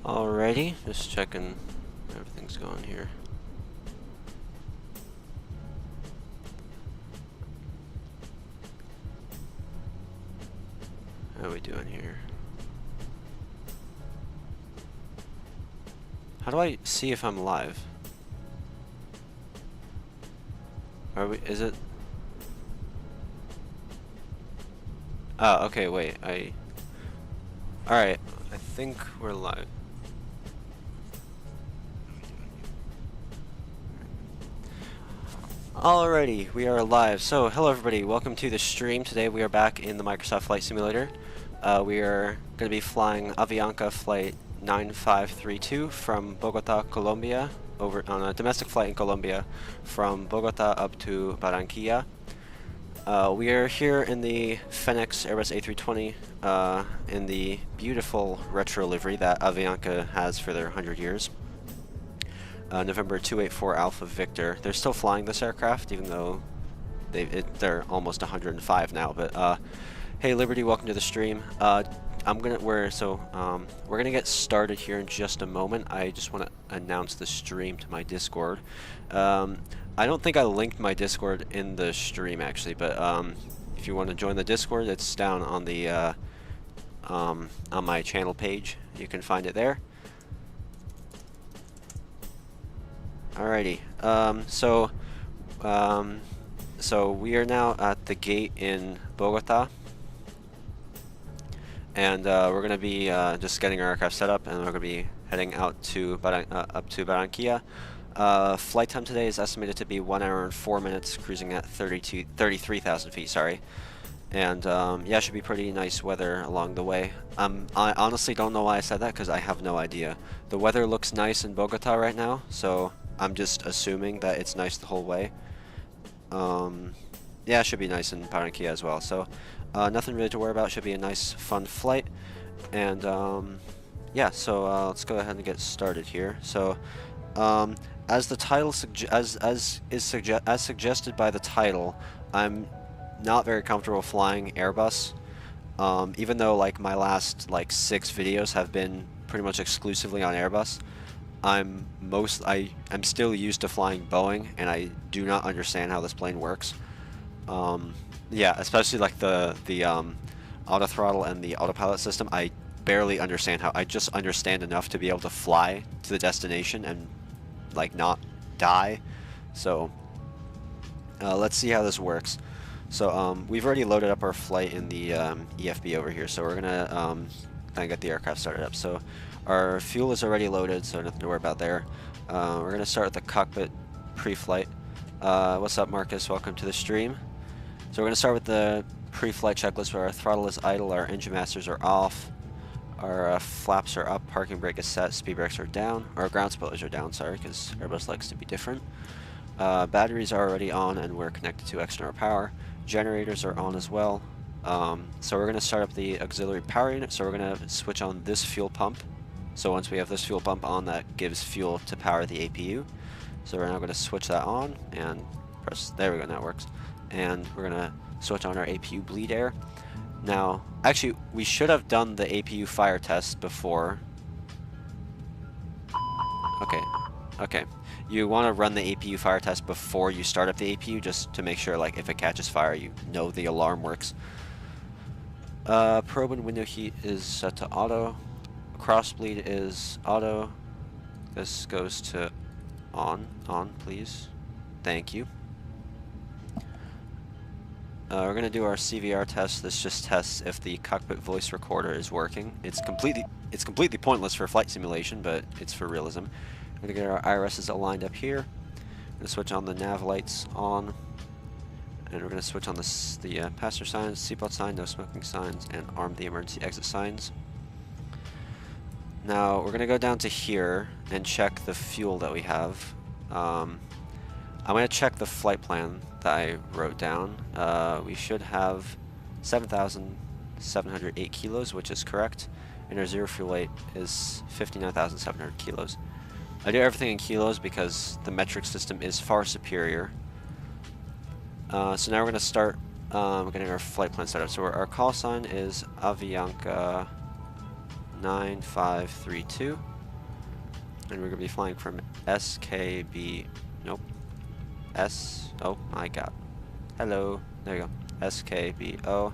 Alrighty, just checking everything's going here. How are we doing here? How do I see if I'm live? Are we, is it? Oh, okay, wait, alright, I think we're live. Alrighty, we are live. So, hello everybody, welcome to the stream. Today we are back in the Microsoft Flight Simulator. We are going to be flying Avianca Flight 9532 from Bogota, Colombia, over on a domestic flight in Colombia from Bogota up to Barranquilla. We are here in the Fenix Airbus A320 in the beautiful retro livery that Avianca has for their 100 years. November 284 Alpha Victor. They're still flying this aircraft, even though they're almost 105 now. But hey, Liberty, welcome to the stream. We're gonna get started here in just a moment. I just want to announce the stream to my Discord. I don't think I linked my Discord in the stream actually, but if you want to join the Discord, it's down on the on my channel page. You can find it there. Alrighty, so we are now at the gate in Bogota, and we're going to be just getting our aircraft set up, and we're going to be heading out to up to Barranquilla. Flight time today is estimated to be 1 hour and 4 minutes, cruising at 33,000 feet, sorry. And yeah, it should be pretty nice weather along the way. I honestly don't know why I said that, because I have no idea. The weather looks nice in Bogota right now, so I'm just assuming that it's nice the whole way. Yeah, it should be nice in Barranquilla as well. So nothing really to worry about. Should be a nice, fun flight. And yeah, so let's go ahead and get started here. So as the title as suggested by the title, I'm not very comfortable flying Airbus. Even though like my last 6 videos have been pretty much exclusively on Airbus. I'm still used to flying Boeing, and I do not understand how this plane works. Yeah, especially like the auto throttle and the autopilot system. I barely understand how. I just understand enough to be able to fly to the destination and like not die. So let's see how this works. So we've already loaded up our flight in the EFB over here, so we're gonna kind of get the aircraft started up. So our fuel is already loaded, so nothing to worry about there. We're gonna start with the cockpit pre-flight. What's up, Marcus? Welcome to the stream. So we're gonna start with the pre-flight checklist where our throttle is idle, our engine masters are off, our flaps are up, parking brake is set, speed brakes are down, our ground spoilers are down, sorry, because Airbus likes to be different. Batteries are already on and we're connected to external power. Generators are on as well. So we're going to start up the auxiliary power unit, so we're going to switch on this fuel pump. So once we have this fuel pump on, that gives fuel to power the APU. So we're now going to switch that on and press, there we go, now it works. And we're going to switch on our APU bleed air. Now, actually, we should have done the APU fire test before. Okay. You want to run the APU fire test before you start up the APU, just to make sure, like, if it catches fire, you know the alarm works. Probe and window heat is set to auto. Cross bleed is auto. This goes to on, please. Thank you. We're going to do our CVR test. This just tests if the cockpit voice recorder is working. It's completely pointless for flight simulation, but it's for realism. We're going to get our IRSs aligned up here. We're going to switch on the nav lights on. And we're going to switch on the passenger signs, seatbelt sign, no smoking signs, and arm the emergency exit signs. Now we're going to go down to here and check the fuel that we have. I'm going to check the flight plan that I wrote down. We should have 7,708 kilos, which is correct, and our zero fuel weight is 59,700 kilos. I do everything in kilos because the metric system is far superior. So now we're going to start getting our flight plan set up. So our call sign is Avianca 9532. And we're going to be flying from SKB, nope, oh my god, hello, there you go, SKBO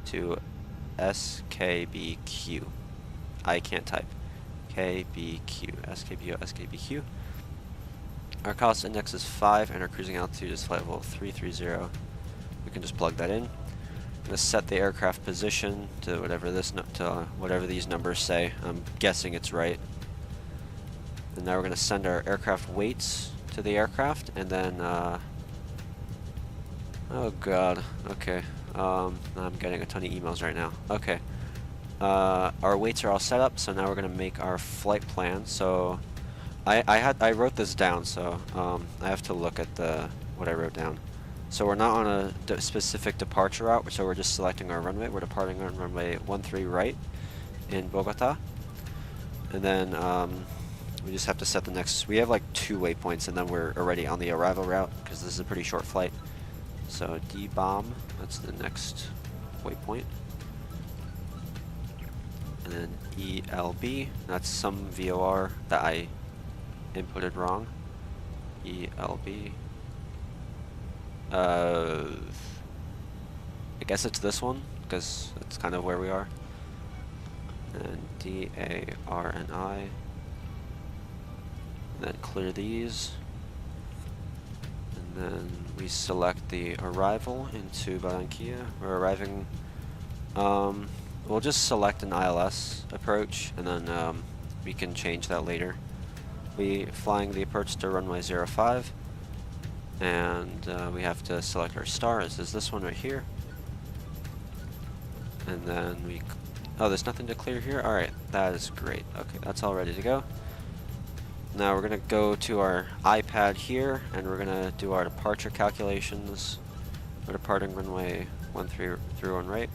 to SKBQ, I can't type, KBQ, SKBO, SKBQ. Our cost index is 5 and our cruising altitude is flight level 330. We can just plug that in. I'm going to set the aircraft position to whatever whatever these numbers say. I'm guessing it's right. And now we're going to send our aircraft weights to the aircraft, and then oh god, okay. I'm getting a ton of emails right now. Okay. Our weights are all set up, so now we're going to make our flight plan. So I wrote this down, so I have to look at what I wrote down. So we're not on a specific departure route, so we're just selecting our runway. We're departing on runway 13 right in Bogota, and then we just have to set the next. We have like 2 waypoints, and then we're already on the arrival route because this is a pretty short flight. So D-bomb, that's the next waypoint, and then ELB, that's some VOR that I inputted wrong. ELB. I guess it's this one, because that's kind of where we are. And DARNI. And then clear these. And then we select the arrival into Barranquilla. We're arriving, we'll just select an ILS approach, and then we can change that later. We flying the approach to runway 05. And we have to select our stars. Is this one right here? And then oh, there's nothing to clear here? Alright, that is great. Okay, that's all ready to go. Now we're going to go to our iPad here, and we're going to do our departure calculations. We're departing runway 1331 right.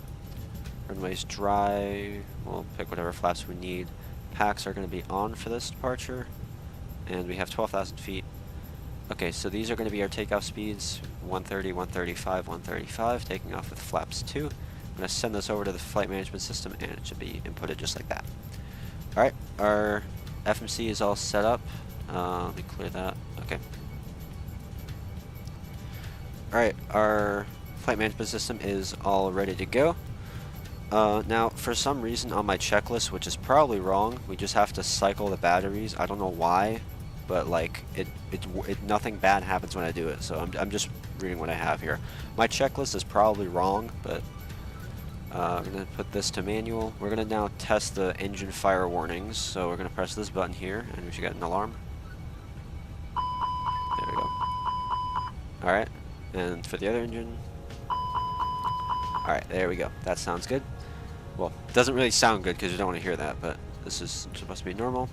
Runway's dry. We'll pick whatever flaps we need. Packs are going to be on for this departure. And we have 12,000 feet. Okay, so these are going to be our takeoff speeds, 130, 135, 135, taking off with flaps 2. I'm going to send this over to the flight management system, and it should be inputted just like that. Alright, our FMC is all set up. Let me clear that. Okay. Alright, our flight management system is all ready to go. Now, for some reason on my checklist, which is probably wrong, we just have to cycle the batteries. I don't know why. But like nothing bad happens when I do it, so I'm just reading what I have here. My checklist is probably wrong, but I'm gonna put this to manual. We're gonna now test the engine fire warnings, so we're gonna press this button here, and we should get an alarm. There we go. All right, and for the other engine. All right, there we go. That sounds good. Well, it doesn't really sound good because you don't want to hear that, but this is supposed to be normal.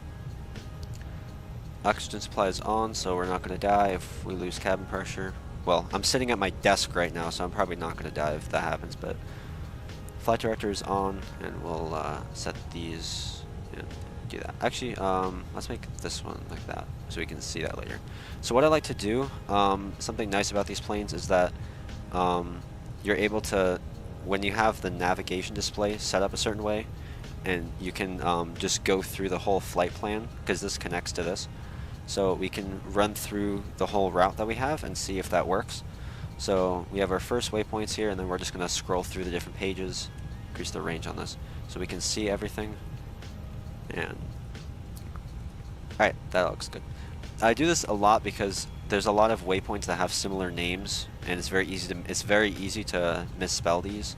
Oxygen supply is on, so we're not going to die if we lose cabin pressure. Well, I'm sitting at my desk right now, so I'm probably not going to die if that happens, but flight director is on, and we'll set these and do that. Actually, let's make this one like that, so we can see that later. So what I like to do, something nice about these planes is that you're able to, when you have the navigation display set up a certain way, and you can just go through the whole flight plan, because this connects to this. So we can run through the whole route that we have and see if that works. So we have our first waypoints here, and then we're just going to scroll through the different pages, increase the range on this, so we can see everything. And alright, that looks good. I do this a lot because there's a lot of waypoints that have similar names, and it's very easy to misspell these.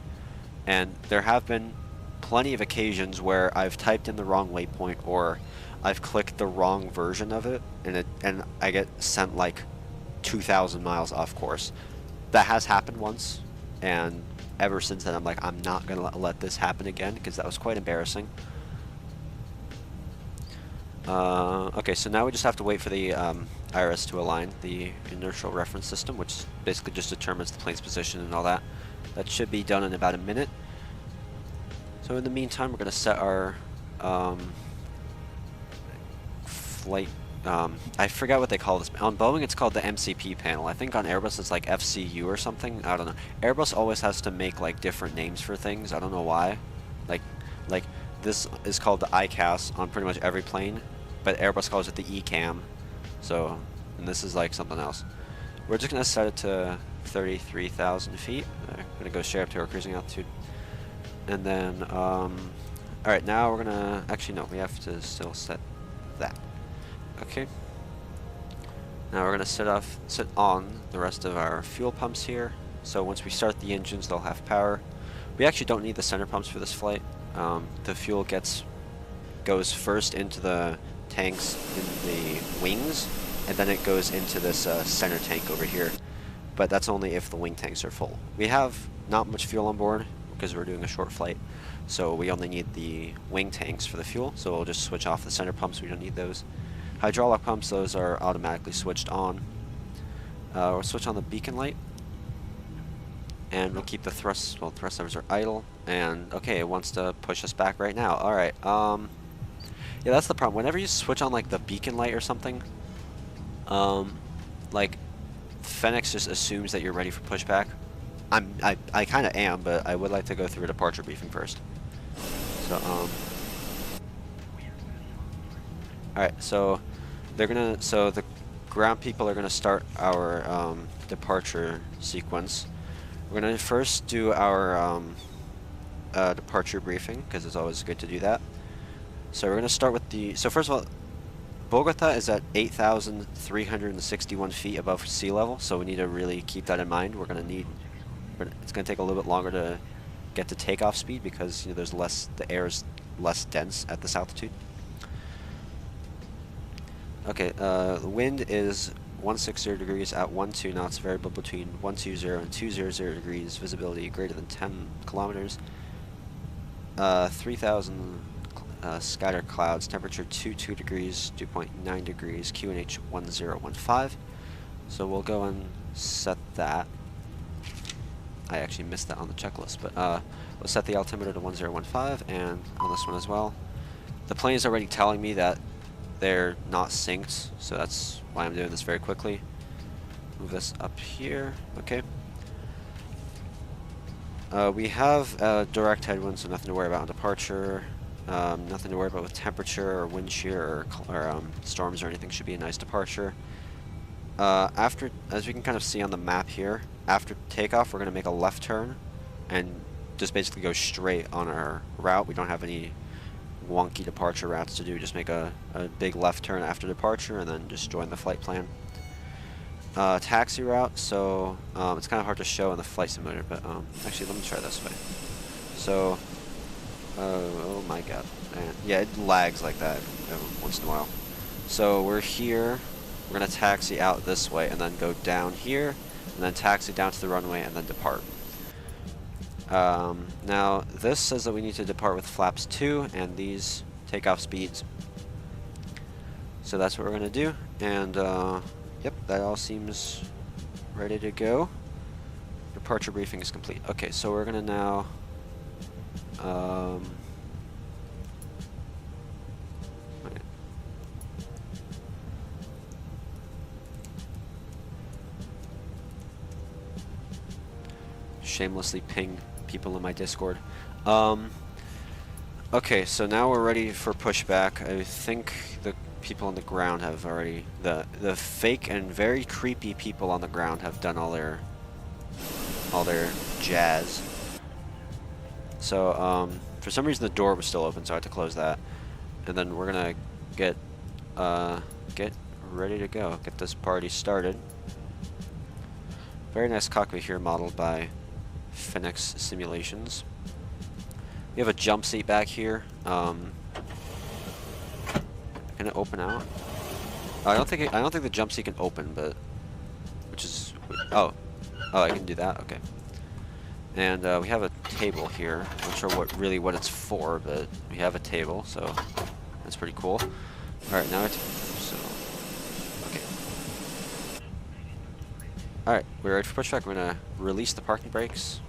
And there have been plenty of occasions where I've typed in the wrong waypoint, or I've clicked the wrong version of it, and I get sent like 2,000 miles off course. That has happened once, and ever since then I'm like, I'm not gonna let this happen again, because that was quite embarrassing. Okay, so now we just have to wait for the IRS to align, the inertial reference system, which basically just determines the plane's position and all that. That should be done in about a minute. So in the meantime, we're going to set our flight, I forgot what they call this. On Boeing it's called the MCP panel. I think on Airbus it's like FCU or something. I don't know. Airbus always has to make like different names for things. I don't know why. Like this is called the ICAS on pretty much every plane. but Airbus calls it the E-cam. So, and this is like something else. We're just gonna set it to 33,000 feet. I'm gonna go straight up to our cruising altitude. And then, alright, now we're gonna, actually no, we have to still set that. Okay. Now we're gonna sit on the rest of our fuel pumps here. So once we start the engines, they'll have power. We actually don't need the center pumps for this flight. The fuel goes first into the tanks in the wings, and then it goes into this center tank over here. But that's only if the wing tanks are full. We have not much fuel on board because we're doing a short flight, so we only need the wing tanks for the fuel, so we'll just switch off the center pumps. We don't need those. Hydraulic pumps, those are automatically switched on. We'll switch on the beacon light, and we'll keep the thrust, well, thrust levers are idle, and okay, it wants to push us back right now. Alright, yeah, that's the problem. Whenever you switch on like the beacon light or something, like Fenix just assumes that you're ready for pushback. I kind of am, but I would like to go through a departure briefing first. So, alright, so the ground people are gonna start our departure sequence. We're gonna first do our departure briefing, because it's always good to do that. So we're gonna start with so first of all, Bogota is at 8,361 feet above sea level, so we need to really keep that in mind. It's gonna take a little bit longer to get to takeoff speed because there's the air is less dense at this altitude. Okay, the wind is 160 degrees at 12 knots, variable between 120 and 200 degrees, visibility greater than 10 kilometers, 3,000 scattered clouds, temperature 22 degrees, 2.9 degrees, QNH 1015. So we'll go and set that. I actually missed that on the checklist, but we'll set the altimeter to 1015, and on this one as well. The plane is already telling me that they're not synced, so that's why I'm doing this very quickly. Move this up here. Okay. We have direct headwind, so nothing to worry about on departure. Nothing to worry about with temperature or wind shear or storms or anything. Should be a nice departure. As we can kind of see on the map here, after takeoff, we're going to make a left turn and just basically go straight on our route. We don't have any wonky departure routes to do. Just make a big left turn after departure and then just join the flight plan. Taxi route, so it's kind of hard to show in the flight simulator, but actually let me try this way. So, oh my god, man. Yeah, it lags like that once in a while. So we're here, we're going to taxi out this way and then go down here, and then taxi down to the runway and then depart. Now, this says that we need to depart with flaps 2 and these takeoff speeds. So that's what we're going to do, and yep, that all seems ready to go. Departure briefing is complete. Okay, so we're going to now shamelessly ping people in my Discord. Okay, so now we're ready for pushback. I think the people on the ground have already, the fake and very creepy people on the ground have done all their jazz. So for some reason the door was still open, so I had to close that. And then we're gonna get ready to go, get this party started. Very nice cockpit here, modeled by Fenix Simulations. We have a jump seat back here. Can it open out? I don't think the jump seat can open, but oh, I can do that. Okay. And we have a table here. I'm not sure what it's for, but we have a table, so that's pretty cool. All right, now okay. All right, we're ready for pushback. We're gonna release the parking brakes.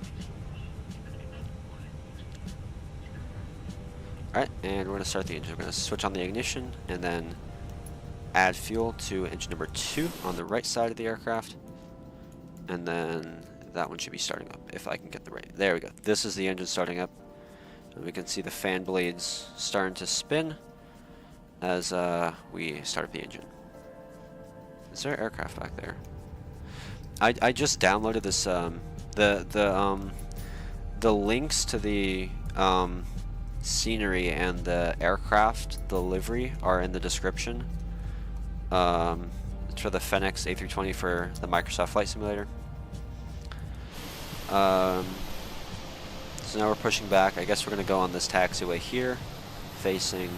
Alright, and we're going to start the engine. We're going to switch on the ignition and then add fuel to engine number 2 on the right side of the aircraft. And then that one should be starting up, if I can get the right. There we go. This is the engine starting up. And we can see the fan blades starting to spin. as we start up the engine. Is there aircraft back there? I just downloaded this the links to the scenery and the aircraft, the livery, are in the description. It's for the Fenix A320 for the Microsoft Flight Simulator. So now we're pushing back. I guess we're going to go on this taxiway here, facing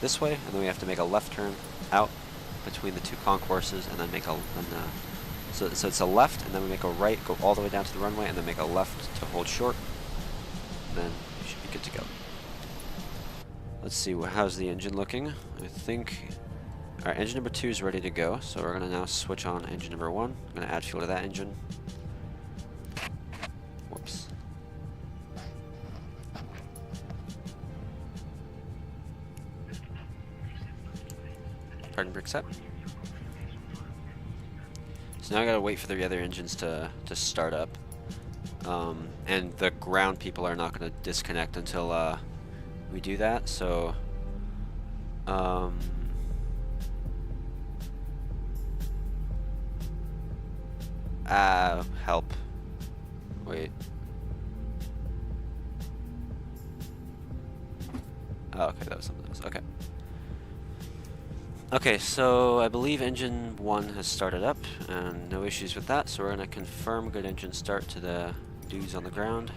this way, and then we have to make a left turn out between the two concourses, and then make a so it's a left, and then we make a right, go all the way down to the runway, and then make a left to hold short, and then we should be good to go. Let's see, how's the engine looking? I think our engine number 2 is ready to go, so we're going to now switch on engine number 1. I'm going to add fuel to that engine. Whoops. Parking brake set. So now I gotta wait for the other engines to start up. And the ground people are not gonna disconnect until we do that, so help. Wait. Oh, okay, that was something else. Okay. Okay, so I believe engine 1 has started up, and no issues with that, so we're going to confirm good engine start to the dudes on the ground.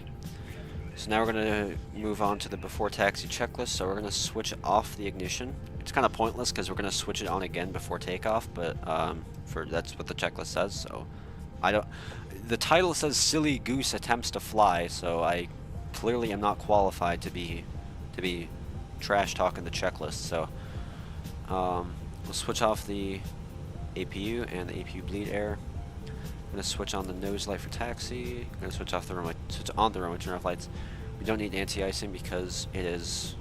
So now we're going to move on to the before taxi checklist, so we're going to switch off the ignition. It's kind of pointless because we're going to switch it on again before takeoff, but that's what the checklist says, so the title says Silly Goose Attempts to Fly, so I clearly am not qualified to be trash talking the checklist, so we'll switch off the APU and the APU bleed air. I'm going to switch on the nose light for taxi. I'm going to switch on the runway turn off lights. We don't need anti-icing because it is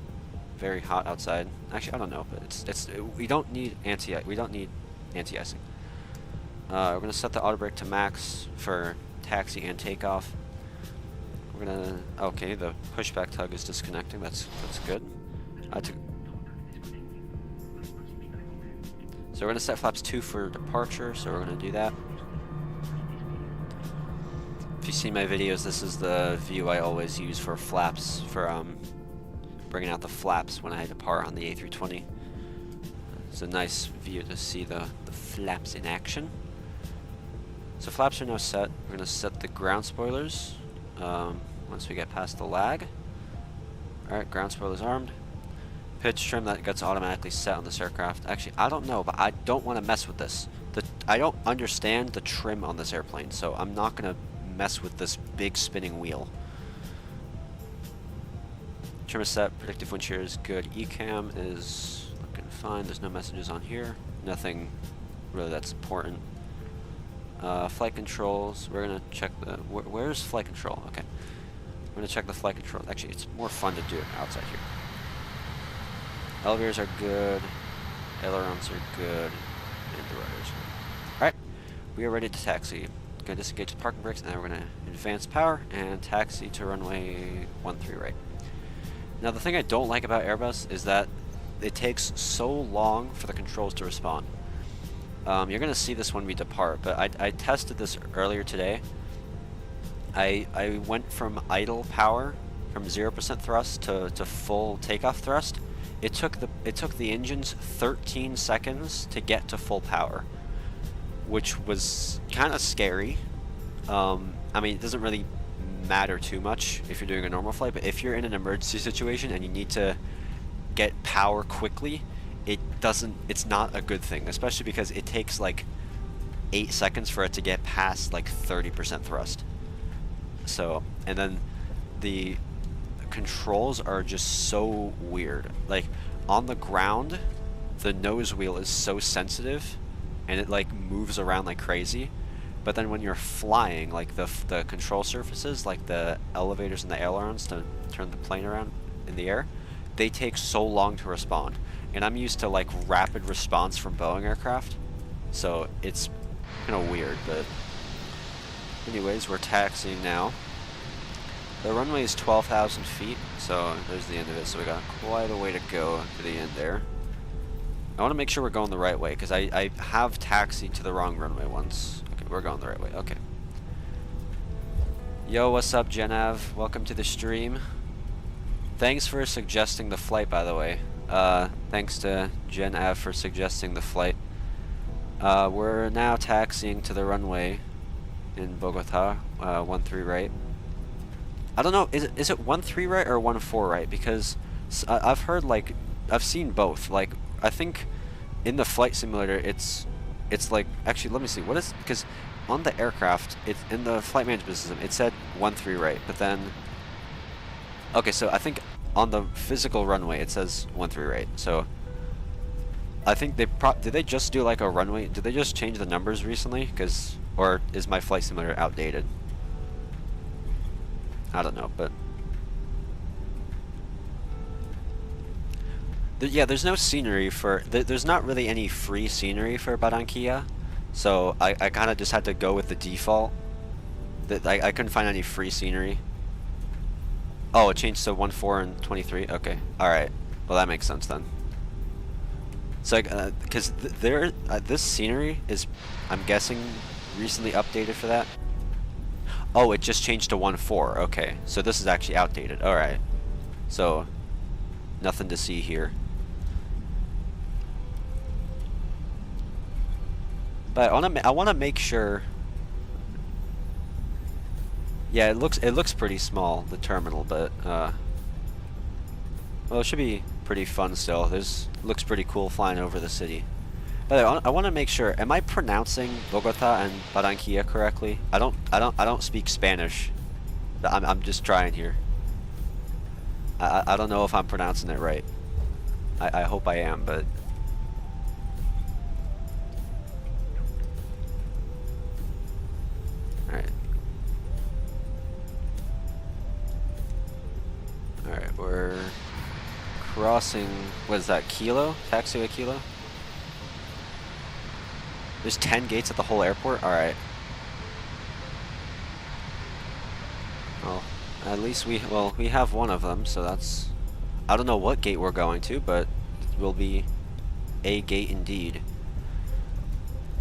very hot outside. Actually, I don't know, but we don't need anti-icing. We're going to set the auto brake to max for taxi and takeoff. We're going to okay, the pushback tug is disconnecting. That's good. So we're going to set flaps 2 for departure, so we're going to do that. If you see my videos, this is the view I always use for flaps, for bringing out the flaps when I depart on the A320. It's a nice view to see the flaps in action. So flaps are now set. We're going to set the ground spoilers once we get past the lag. Alright, ground spoilers armed. Pitch trim, that gets automatically set on this aircraft. Actually, I don't know, but I don't want to mess with this. I don't understand the trim on this airplane, so I'm not going to mess with this big spinning wheel. Trim is set, predictive wind shear is good. ECAM is looking fine, there's no messages on here. Nothing really that's important. Flight controls, we're going to check the... where's flight control? Okay. We're going to check the flight control. Actually, it's more fun to do it outside here. Elevators are good, ailerons are good, and the rudders. Alright, we are ready to taxi. Going to disengage the parking brakes, and then we're going to advance power and taxi to runway 13 right. Now the thing I don't like about Airbus is that it takes so long for the controls to respond. You're going to see this when we depart, but I tested this earlier today. I went from idle power, from 0% thrust to full takeoff thrust. It took the engines 13 seconds to get to full power, which was kind of scary. I mean, it doesn't really matter too much if you're doing a normal flight, but if you're in an emergency situation and you need to get power quickly, it's not a good thing, especially because it takes like 8 seconds for it to get past like 30% thrust. So, and then the controls are just so weird. Like on the ground, the nose wheel is so sensitive and it like moves around like crazy, but then when you're flying, like the control surfaces, like the elevators and the ailerons to turn the plane around in the air, they take so long to respond, and I'm used to like rapid response from Boeing aircraft, so it's kind of weird. But anyways, we're taxiing now. The runway is 12,000 feet, so there's the end of it, so we got quite a way to go to the end there. I want to make sure we're going the right way, because I have taxied to the wrong runway once. Okay, we're going the right way. Okay. Yo, what's up, Genev? Welcome to the stream. Thanks for suggesting the flight, by the way. Thanks to Genev for suggesting the flight. We're now taxiing to the runway in Bogota, 13 right. I don't know, is it 13 right or 14 right? Because I've heard, like, I've seen both. Like, I think in the flight simulator, it's like, actually, let me see, what is, because on the aircraft, it's in the flight management system, it said 13 right, but then, okay, so I think on the physical runway, it says 13 right, so I think did they just do like a runway, did they just change the numbers recently? Because, or is my flight simulator outdated? I don't know, but yeah, there's no scenery for, there's not really any free scenery for Barranquilla, so I kind of just had to go with the default. I couldn't find any free scenery. Oh, it changed to 14 and 23. Okay, all right. Well, that makes sense then. So, because this scenery is, I'm guessing, recently updated for that. Oh, it just changed to 14. Okay, so this is actually outdated. All right. So, nothing to see here. But I want to make sure. Yeah, it looks pretty small, the terminal, but well, it should be pretty fun still. Looks pretty cool flying over the city. By the way, I want to make sure. Am I pronouncing Bogota and Barranquilla correctly? I don't speak Spanish. I'm just trying here. I don't know if I'm pronouncing it right. I hope I am, but. Alright. Alright, we're crossing, what is that, Kilo? Taxiway Kilo? There's 10 gates at the whole airport? Alright. Well, at least we have one of them, so that's, I don't know what gate we're going to, but it will be a gate indeed.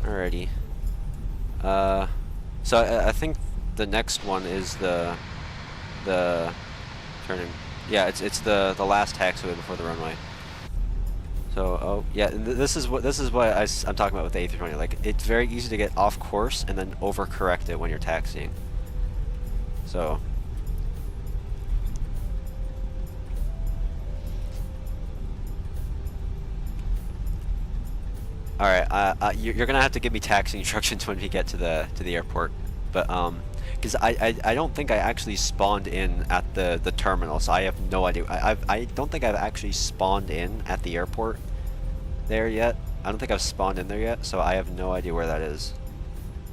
Alrighty. So I think the next one is the turning. Yeah, it's the last taxiway before the runway. So oh yeah, this is what I'm talking about with the A320. Like, it's very easy to get off course and then overcorrect it when you're taxiing. So. All right, you're gonna have to give me taxi instructions when we get to the airport, but because I don't think I actually spawned in at the terminal, so I have no idea. I don't think I've actually spawned in at the airport there yet. I don't think I've spawned in there yet, so I have no idea where that is.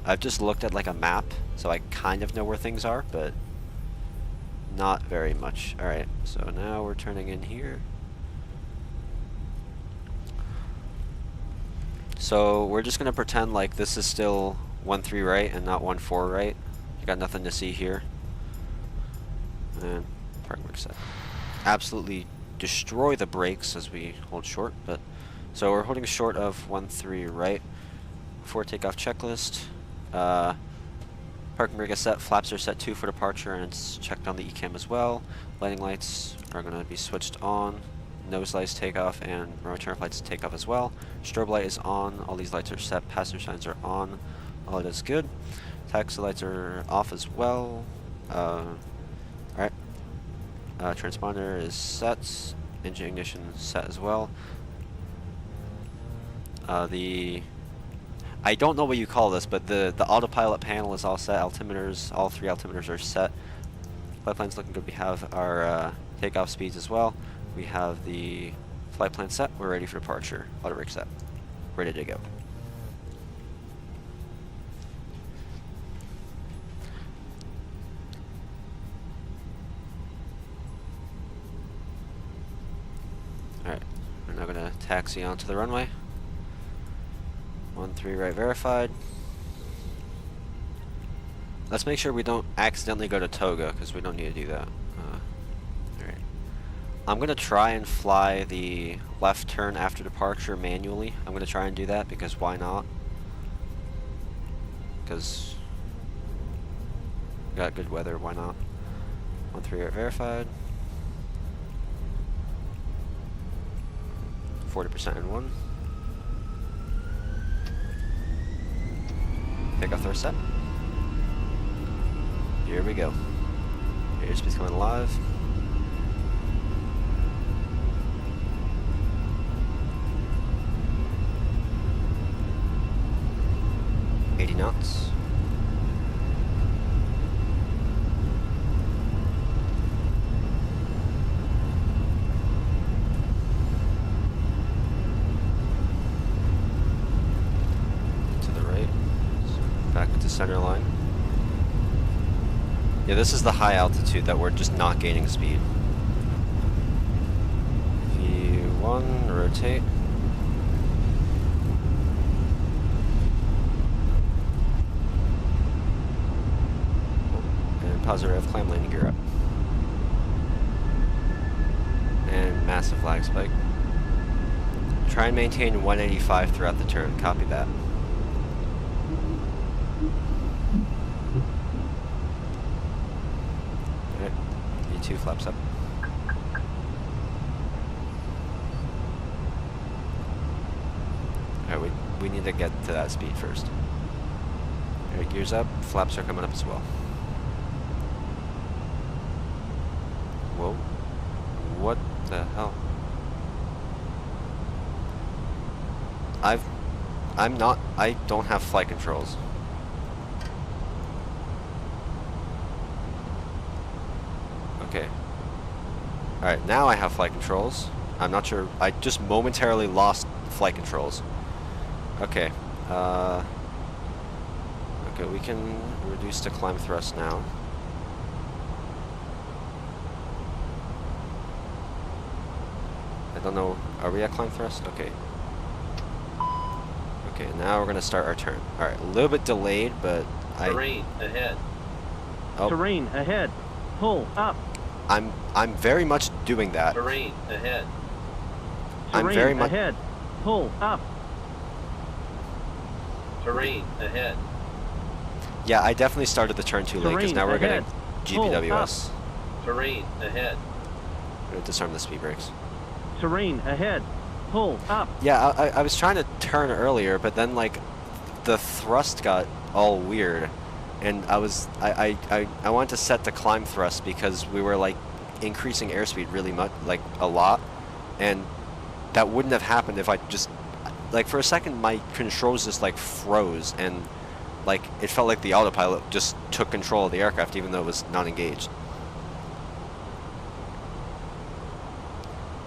I've just looked at like a map, so I kind of know where things are, but not very much. All right, so now we're turning in here. So we're just gonna pretend like this is still 13 right and not 14 right. You got nothing to see here. And park brake set. Absolutely destroy the brakes as we hold short, but so we're holding short of 13 right. Before takeoff checklist. Parking brake is set, flaps are set 2 for departure, and it's checked on the ECAM as well. Lighting lights are gonna be switched on. Nose lights takeoff and return lights takeoff as well. Strobe light is on. All these lights are set. Passenger signs are on. All it is good. Taxi lights are off as well. Alright. Transponder is set. Engine ignition set as well. I don't know what you call this, but the autopilot panel is all set. Altimeters, all 3 altimeters are set. Flight plan's looking good. We have our takeoff speeds as well. We have the flight plan set. We're ready for departure. Auto brake set. Ready to go. Alright, we're now going to taxi onto the runway. 13 right verified. Let's make sure we don't accidentally go to Toga, because we don't need to do that. I'm going to try and fly the left turn after departure manually. I'm going to try and do that because why not? Because we got good weather, why not? 1-3 verified. 40% in 1. Takeoff thrust set. Here we go. Airspeed's coming alive. 80 knots. To the right. Back into center line. Yeah, this is the high altitude that we're just not gaining speed. V1, rotate. Positive climb landing gear up. And massive lag spike. Try and maintain 185 throughout the turn. Copy that. Alright, V2 flaps up. Alright, we need to get to that speed first. Alright, gears up, flaps are coming up as well. Whoa. What the hell? I don't have flight controls. Okay. Alright, now I have flight controls. I'm not sure, I just momentarily lost flight controls. Okay. Okay, we can reduce the climb thrust now. I don't know, are we at climb thrust? Okay. Okay, now we're gonna start our turn. Alright, a little bit delayed, but Terrain ahead. Oh. Terrain ahead. Pull up. I'm very much doing that. Terrain ahead. I'm Terrain very much ahead. Pull up. Terrain ahead. Yeah, I definitely started the turn too late because Terrain now we're ahead. gonna GPWS. Terrain ahead. We're gonna disarm the speed brakes. Terrain ahead. Pull up. Yeah, I was trying to turn earlier, but then like the thrust got all weird, and I wanted to set the climb thrust because we were like increasing airspeed really much, like a lot, and that wouldn't have happened if I just like for a second my controls just like froze and like it felt like the autopilot just took control of the aircraft even though it was not engaged.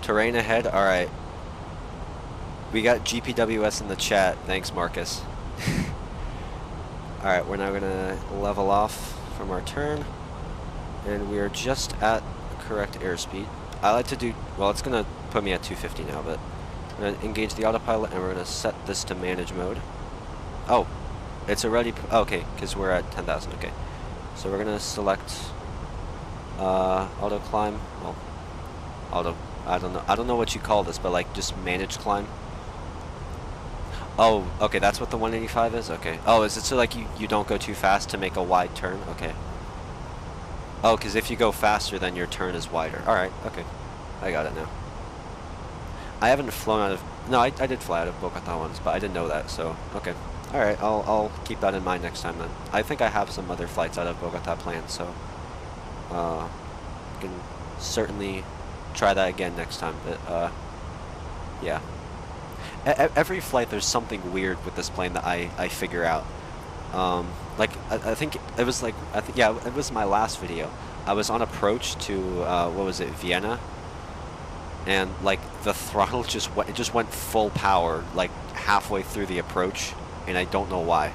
Terrain ahead, alright. We got GPWS in the chat, thanks Marcus. Alright, we're now gonna level off from our turn, and we are just at correct airspeed. I like to do, well it's gonna put me at 250 now, but I'm gonna engage the autopilot and we're gonna set this to manage mode. Oh, it's already, okay, because we're at 10,000, okay. So we're gonna select auto climb, well, auto, I don't know what you call this, but like just manage climb. Oh, okay, that's what the 185 is? Okay. Oh, is it so like you don't go too fast to make a wide turn? Okay. Oh, because if you go faster, then your turn is wider. Alright, okay. I got it now. I haven't flown out of... No, I did fly out of Bogota once, but I didn't know that, so... Okay. Alright, I'll keep that in mind next time then. I think I have some other flights out of Bogota planned, so... I can certainly try that again next time, but, yeah. Every flight there's something weird with this plane that I figure out. Like I think it was like yeah, it was my last video. I was on approach to what was it, Vienna, and like the throttle just went full power like halfway through the approach, and I don't know why.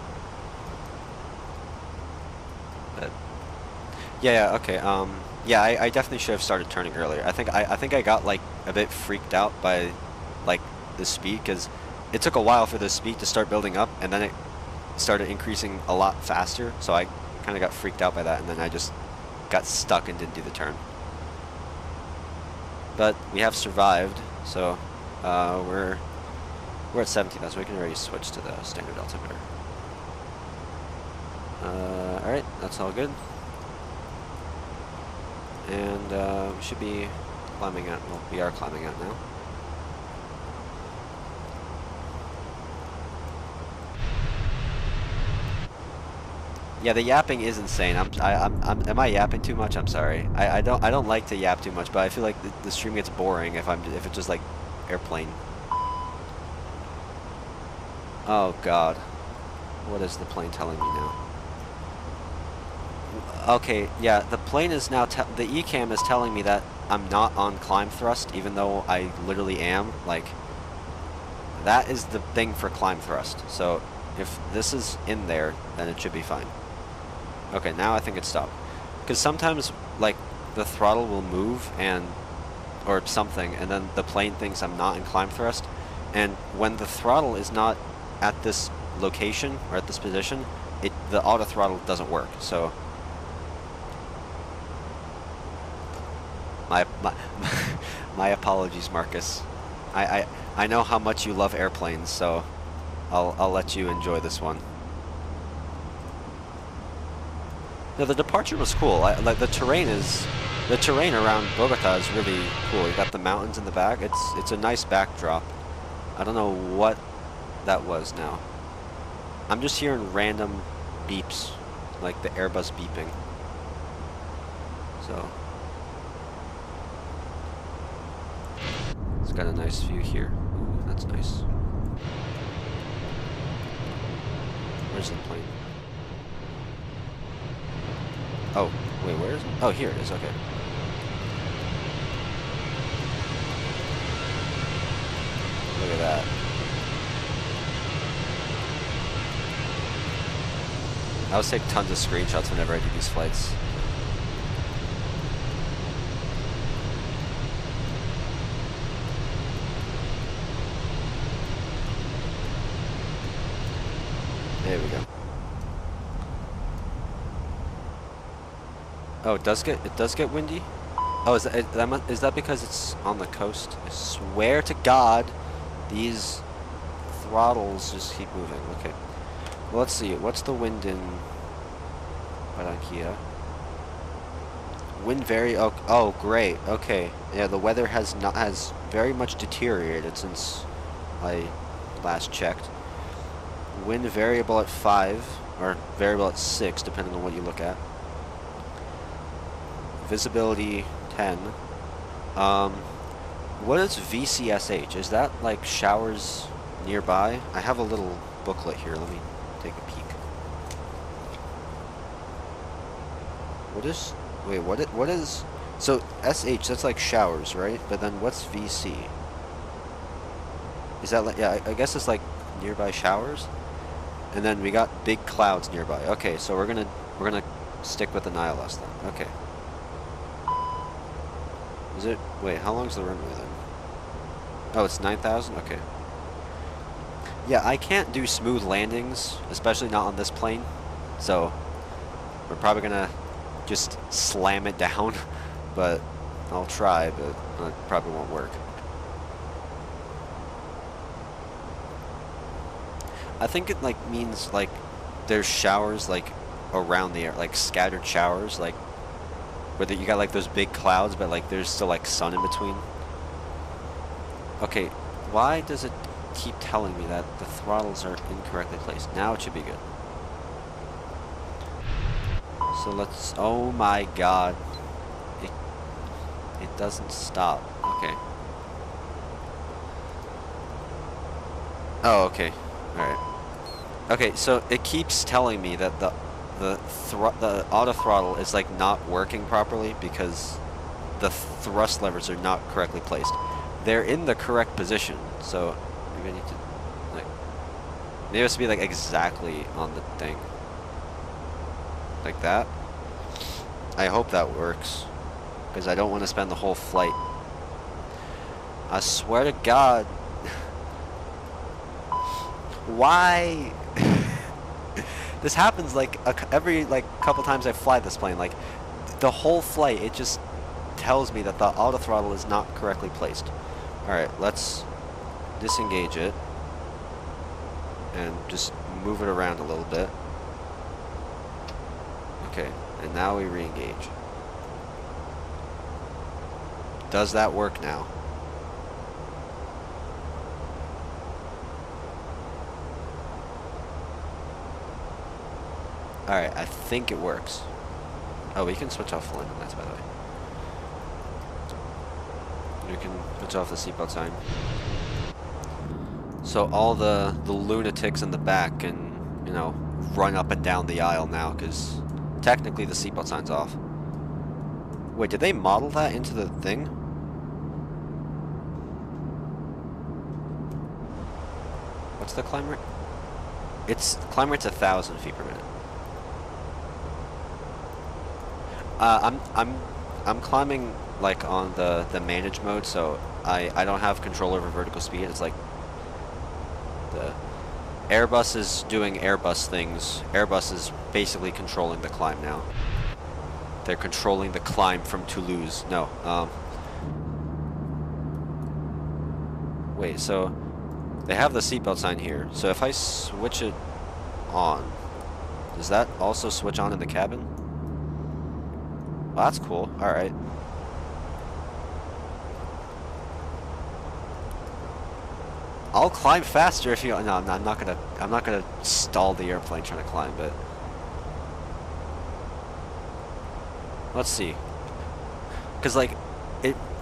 But yeah, okay. Yeah, I definitely should have started turning earlier. I think I got like a bit freaked out by like the speed, because it took a while for the speed to start building up, and then it started increasing a lot faster, so I kind of got freaked out by that, and then I just got stuck and didn't do the turn. but we have survived. So we're at 17,000, so we can already switch to the standard altimeter. Alright, that's all good. And we should be climbing out. Well, we are climbing out now. Yeah, the yapping is insane. Am I yapping too much? I'm sorry. I don't like to yap too much, but I feel like the stream gets boring if it's just like airplane. Oh God, what is the plane telling me now? Okay, yeah, the plane is now the ECAM is telling me that I'm not on climb thrust, even though I literally am. Like, that is the thing for climb thrust. So if this is in there, then it should be fine. Okay, now I think it stopped. Because sometimes, like, the throttle will move or something, and then the plane thinks I'm not in climb thrust. And when the throttle is not at this location, or at this position, the auto throttle doesn't work, so... My apologies, Marcus. I know how much you love airplanes, so I'll let you enjoy this one. No, the departure was cool. Like the terrain around Bogota is really cool. You got the mountains in the back. It's a nice backdrop. I don't know what that was now. I'm just hearing random beeps, like the airbus beeping. So it's got a nice view here. Ooh, that's nice. Where's the plane? Oh, wait, where is it? Oh, here it is, okay. Look at that. I always take tons of screenshots whenever I do these flights. There we go. Oh, it does get windy? Oh, is that because it's on the coast? I swear to God, these throttles just keep moving. Okay. Well, let's see. What's the wind in Barranquilla? Wind very. Oh, great. Okay. Yeah, the weather has very much deteriorated since I last checked. Wind variable at 5 or variable at 6, depending on what you look at. Visibility 10. What is VCSH? Is that like showers nearby? I have a little booklet here. Let me take a peek. What is so SH, that's like showers, right? But then what's VC? Is that like, yeah, I guess it's like nearby showers? And then we got big clouds nearby. Okay, so we're gonna stick with the Nihilus then. Okay. Is it? Wait, how long's the runway then? Oh, it's 9,000? Okay. Yeah, I can't do smooth landings, especially not on this plane. So, we're probably gonna just slam it down. But, I'll try, but it probably won't work. I think it, like, means, like, there's showers, like, around the air, like, scattered showers, like, whether you got like those big clouds, but like there's still like sun in between. Okay, why does it keep telling me that the throttles are incorrectly placed? Now it should be good. So let's, oh my God. It doesn't stop. Okay. Oh, okay. Alright. Okay, so it keeps telling me that the auto throttle is like not working properly because the thrust levers are not correctly placed. They're in the correct position, so maybe I need to like maybe it has to be like exactly on the thing. Like that. I hope that works. Because I don't want to spend the whole flight. I swear to God. Why? This happens like every like couple times I fly this plane. Like the whole flight, it just tells me that the auto throttle is not correctly placed. Alright, let's disengage it and just move it around a little bit. Okay, and now we re-engage. Does that work now? Alright, I think it works. Oh, we can switch off the landing lights, by the way. We can switch off the seatbelt sign. So all the lunatics in the back can, you know, run up and down the aisle now, because technically the seatbelt sign's off. Wait, did they model that into the thing? What's the climb rate? It's climb rate's 1,000 feet per minute. I'm climbing like on the manage mode, so I don't have control over vertical speed. It's like the Airbus is doing Airbus things. Airbus is basically controlling the climb now. They're controlling the climb from Toulouse. No, wait, so they have the seatbelt sign here. So if I switch it on, does that also switch on in the cabin? Well, that's cool. Alright. I'll climb faster if you... No, I'm not gonna stall the airplane trying to climb, but... Let's see. Because, like,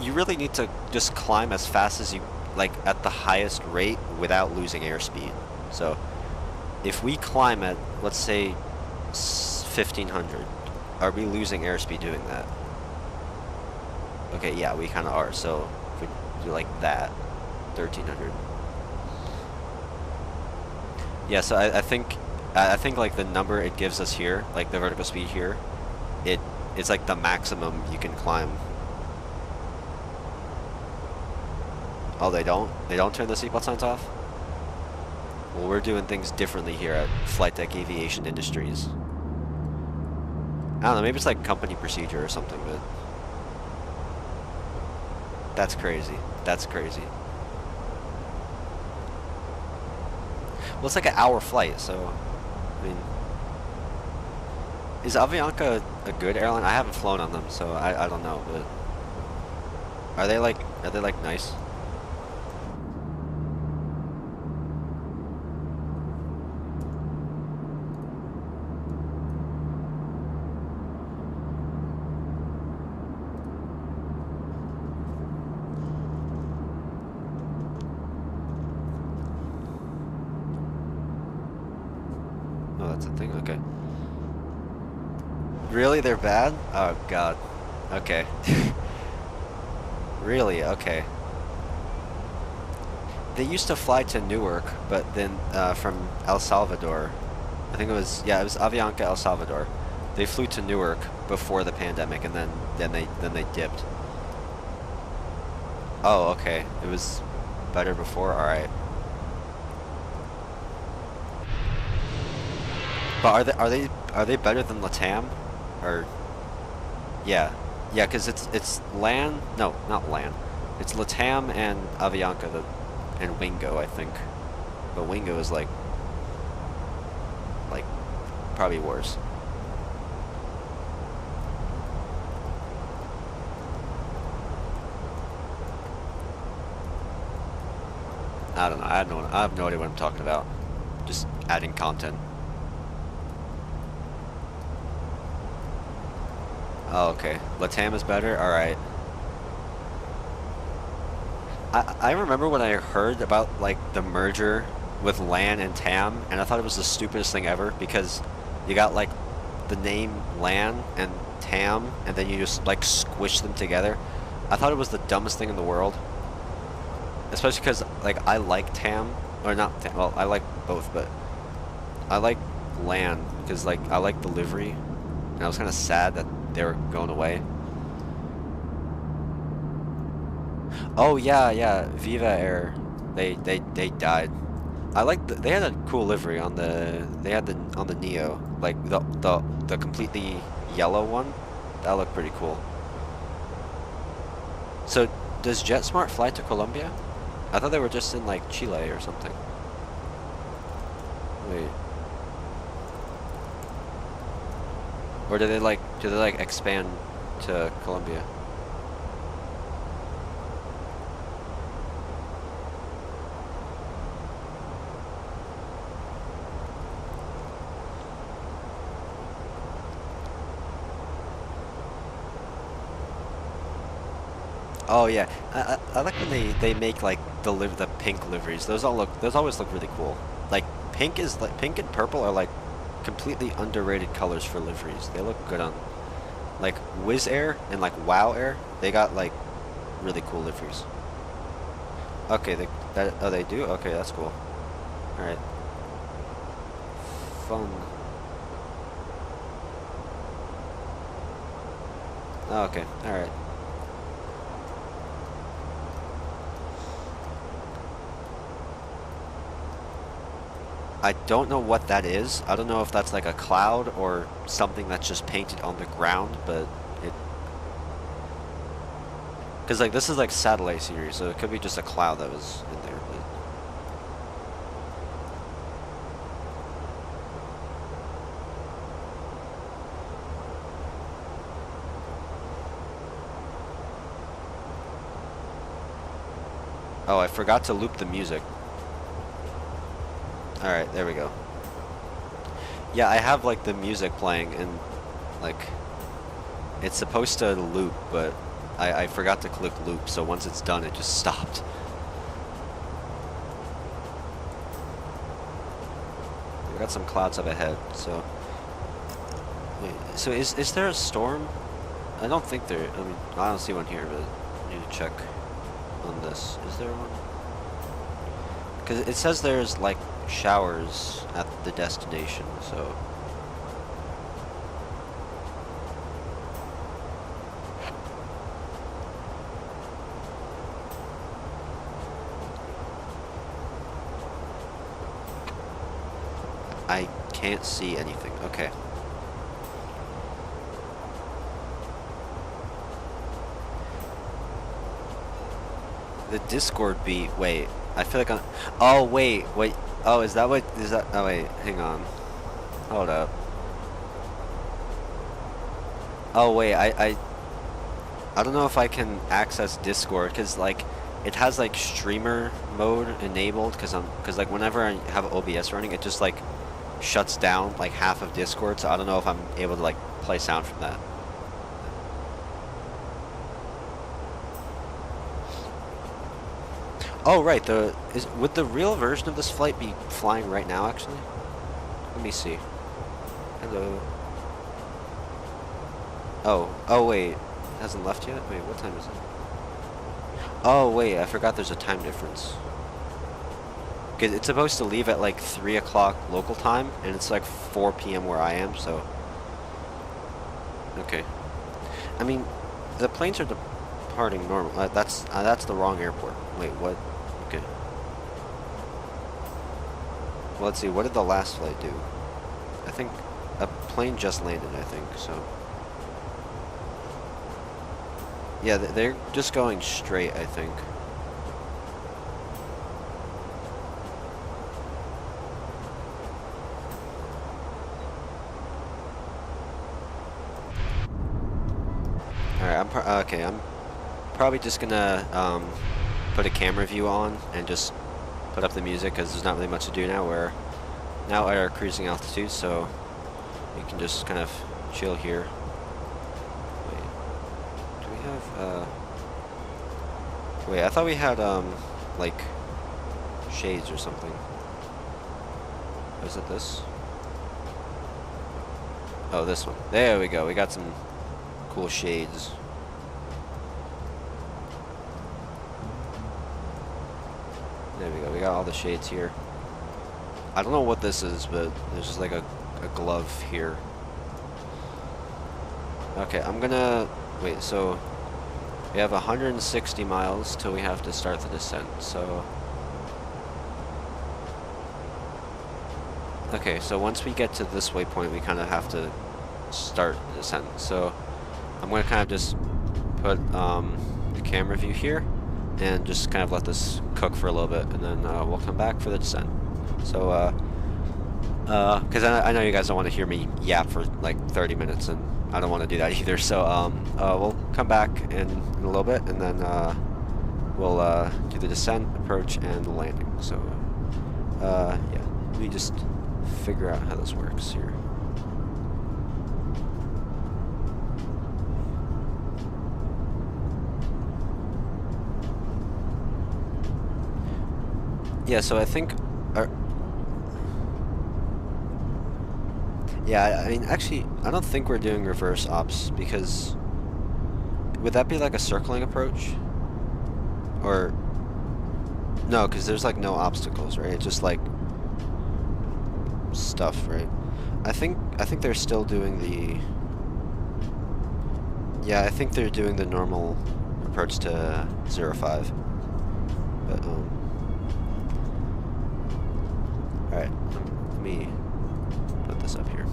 you really need to just climb as fast as you... Like, at the highest rate without losing airspeed. So, if we climb at, let's say, 1,500... Are we losing airspeed doing that? Okay, yeah, we kind of are. So if we do like that, 1,300. Yeah, so I think like the number it gives us here, like the vertical speed here, it's like the maximum you can climb. Oh, they don't turn the seatbelt signs off? Well, we're doing things differently here at Flight Deck Aviation Industries. I don't know, maybe it's like company procedure or something, but... That's crazy. That's crazy. Well, it's like an hour flight, so... I mean... Is Avianca a good airline? I haven't flown on them, so I don't know, but... Are they like nice? Oh, that's a thing? Okay. Really? They're bad? Oh, God. Okay. Really? Okay. They used to fly to Newark, but then from El Salvador. I think it was, yeah, it was Avianca El Salvador. They flew to Newark before the pandemic, and then they dipped. Oh, okay. It was better before? Alright. But are they better than LATAM? Or yeah, because it's LAN. No, not LAN. It's LATAM and Avianca and Wingo, I think. But Wingo is like probably worse. I don't know. I have no idea what I'm talking about. Just adding content. Oh, okay. LATAM is better? Alright. I remember when I heard about, like, the merger with LAN and TAM, and I thought it was the stupidest thing ever, because you got, like, the name LAN and TAM, and then you just, like, squish them together. I thought it was the dumbest thing in the world. Especially because, like, I like TAM, or not TAM, well, I like both, but I like LAN, because, like, I like the livery, and I was kind of sad that they were going away. Oh yeah, Viva Air, they died. I like they had a cool livery on the on the Neo, like the completely yellow one. That looked pretty cool. So, does JetSmart fly to Colombia? I thought they were just in, like, Chile or something. Wait. Or do they, like, expand to Colombia? Oh yeah, I like when they make like the pink liveries. Those always look really cool. Like pink and purple are like completely underrated colors for liveries. They look good on like Wizz Air and like Wow Air. They got like really cool liveries. Okay, they do? Okay, that's cool. All right. Fun. Oh, okay. All right. I don't know what that is. I don't know if that's like a cloud or something that's just painted on the ground, but it... Because like this is like satellite series, so it could be just a cloud that was in there. But... Oh, I forgot to loop the music. Alright, there we go. Yeah, I have like the music playing and like it's supposed to loop, but I forgot to click loop, so once it's done it just stopped. We got some clouds up ahead, so wait, so is there a storm? I don't think there, I mean, I don't see one here, but I need to check on this. Is there one? Because it says there's like showers at the destination, so I can't see anything. Okay. The Discord beat, wait, I feel like I'm, oh wait, oh, is that, oh wait, hang on. Hold up. Oh wait, I don't know if I can access Discord, because like, it has like streamer mode enabled, because like whenever I have OBS running, it just like shuts down like half of Discord, so I don't know if I'm able to like play sound from that. Oh right, would the real version of this flight be flying right now actually? Let me see. Hello. Oh wait, it hasn't left yet? Wait, what time is it? Oh wait, I forgot there's a time difference. Cause it's supposed to leave at like 3 o'clock local time, and it's like 4 p.m. where I am, so... Okay. I mean, the planes are departing normal. That's the wrong airport. Wait, what? Okay. Well, let's see, what did the last flight do? I think a plane just landed, I think, so... Yeah, they're just going straight, I think. Alright, I'm probably just gonna put a camera view on and just put up the music, because there's not really much to do now. We're now at our cruising altitude, so we can just kind of chill here. Wait, do we have wait, I thought we had like shades or something. Was it this? Oh, this one. There we go. We got some cool shades. There we go. We got all the shades here. I don't know what this is, but there's just like a glove here. Okay, I'm gonna... Wait, so... We have 160 miles till we have to start the descent, so... Okay, so once we get to this waypoint, we kind of have to start the descent. So I'm going to kind of just put the camera view here, and just kind of let this cook for a little bit, and then we'll come back for the descent. So, because I know you guys don't want to hear me yap for like 30 minutes, and I don't want to do that either. So, we'll come back in a little bit, and then we'll do the descent, approach, and the landing. So, yeah, let me just figure out how this works here. Yeah, so I think yeah, I mean, actually, I don't think we're doing reverse ops, because would that be like a circling approach? Or no, because there's like no obstacles, right? It's just like stuff, right? I think they're still doing the, yeah, I think they're doing the normal approach to 05. But alright, let me put this up here.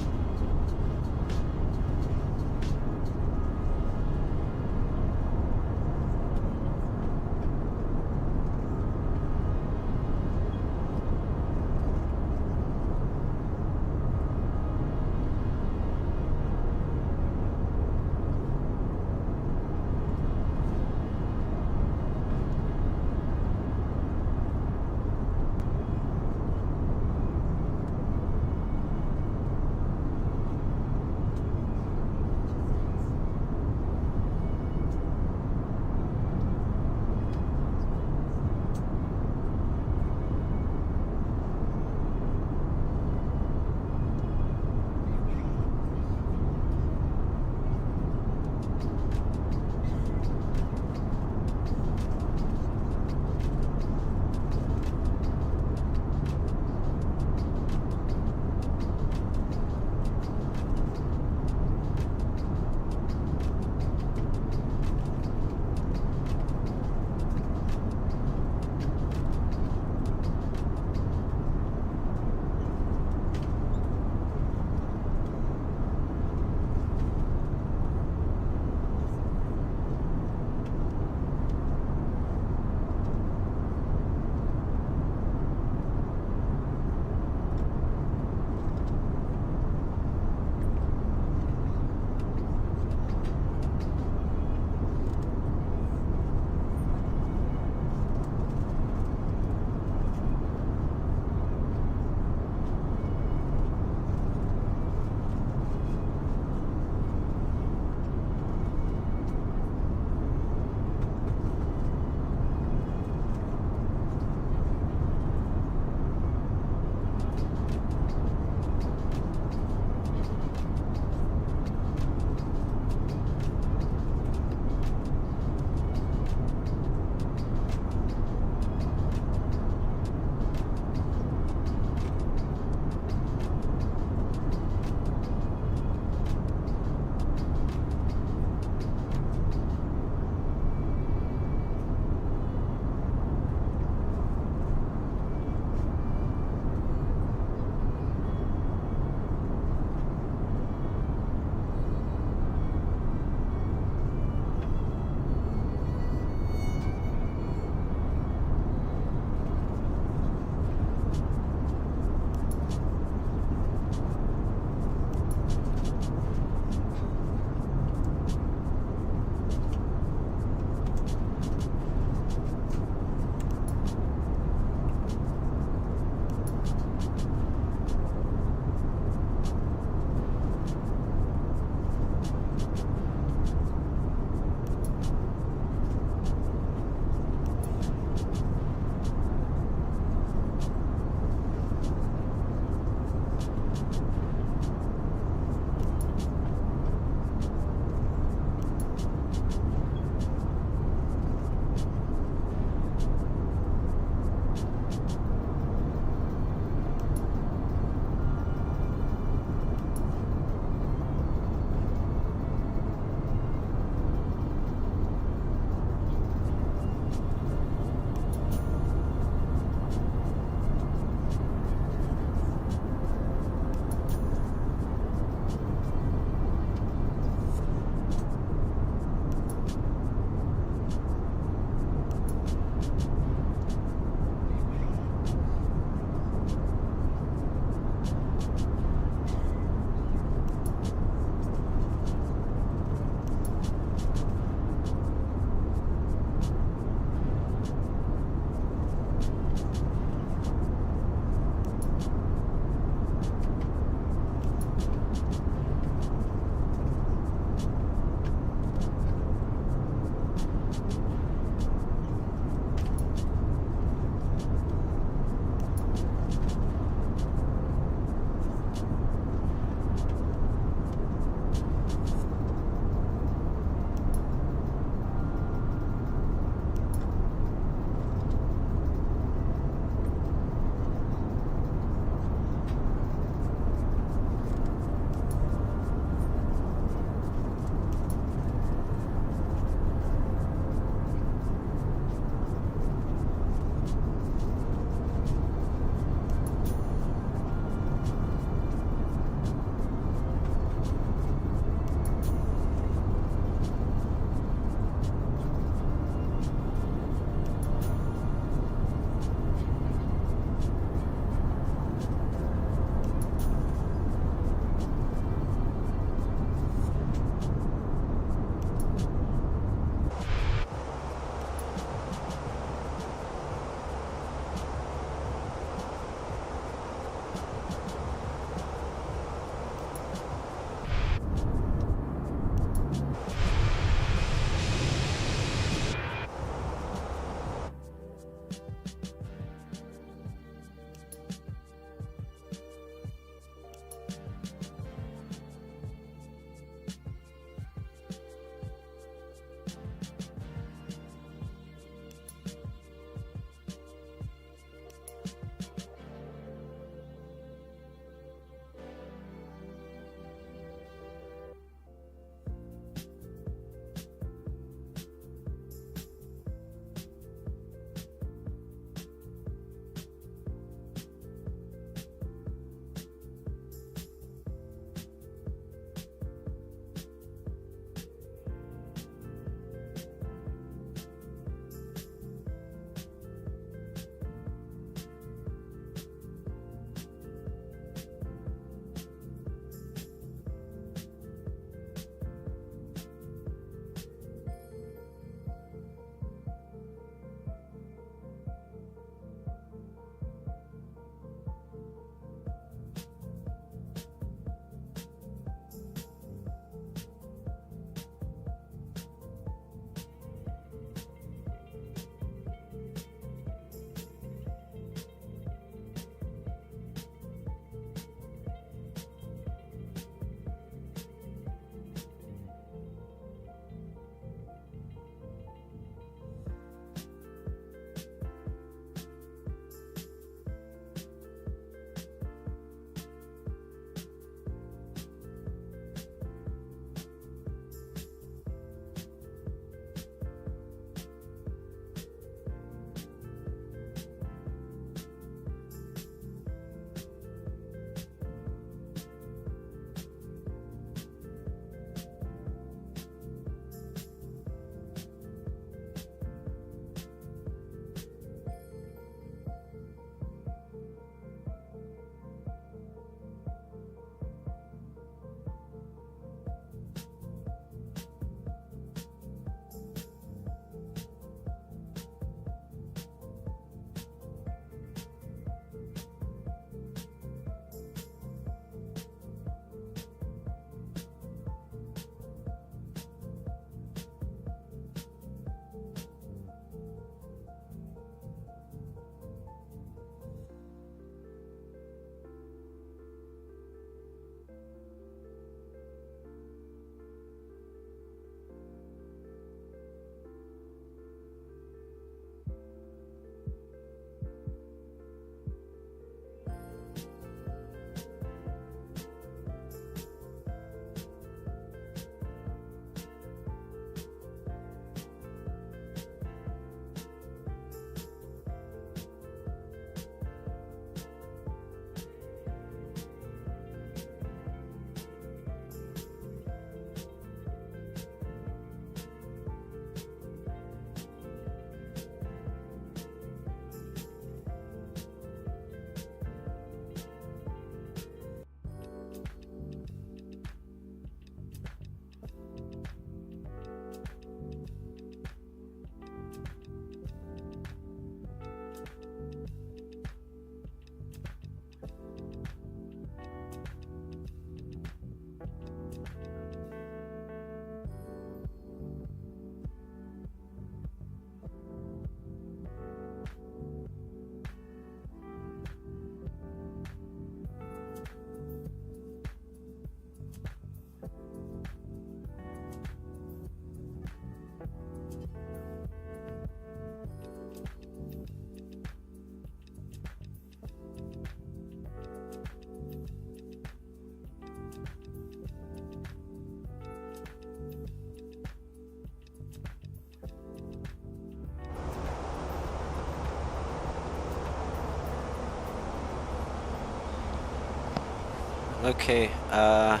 Okay, I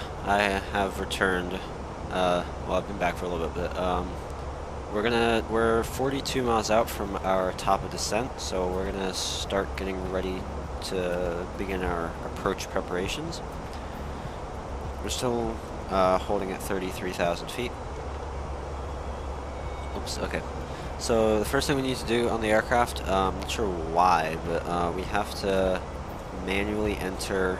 have returned. Well, I've been back for a little bit, but we're 42 miles out from our top of descent, so we're gonna start getting ready to begin our approach preparations. We're still holding at 33,000 feet. Oops, okay. So the first thing we need to do on the aircraft, I'm not sure why, but we have to manually enter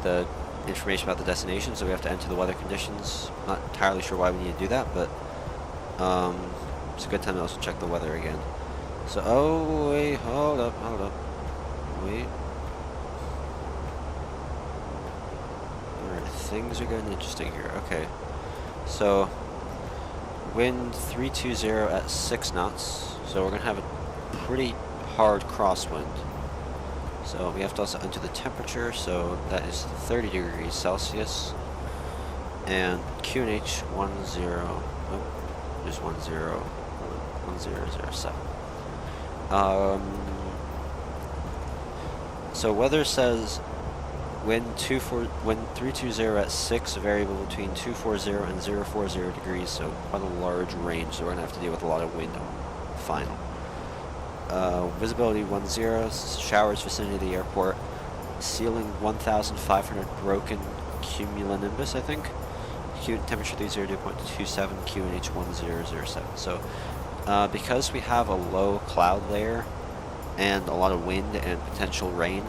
the information about the destination, so we have to enter the weather conditions. Not entirely sure why we need to do that, but it's a good time to also check the weather again. So, oh wait, hold up, wait. Alright, things are getting interesting here. Okay, so wind 320 at 6 knots, so we're gonna have a pretty hard crosswind. So we have to also enter the temperature, so that is 30 degrees Celsius. And QNH 1007. So weather says wind 320 at 6, variable between 240 and 040 degrees, so quite a large range, so we're gonna have to deal with a lot of wind final. Visibility 10, showers vicinity of the airport, ceiling 1,500 broken cumulonimbus, I think. Temperature 302.27, QNH 1007. So, because we have a low cloud layer and a lot of wind and potential rain,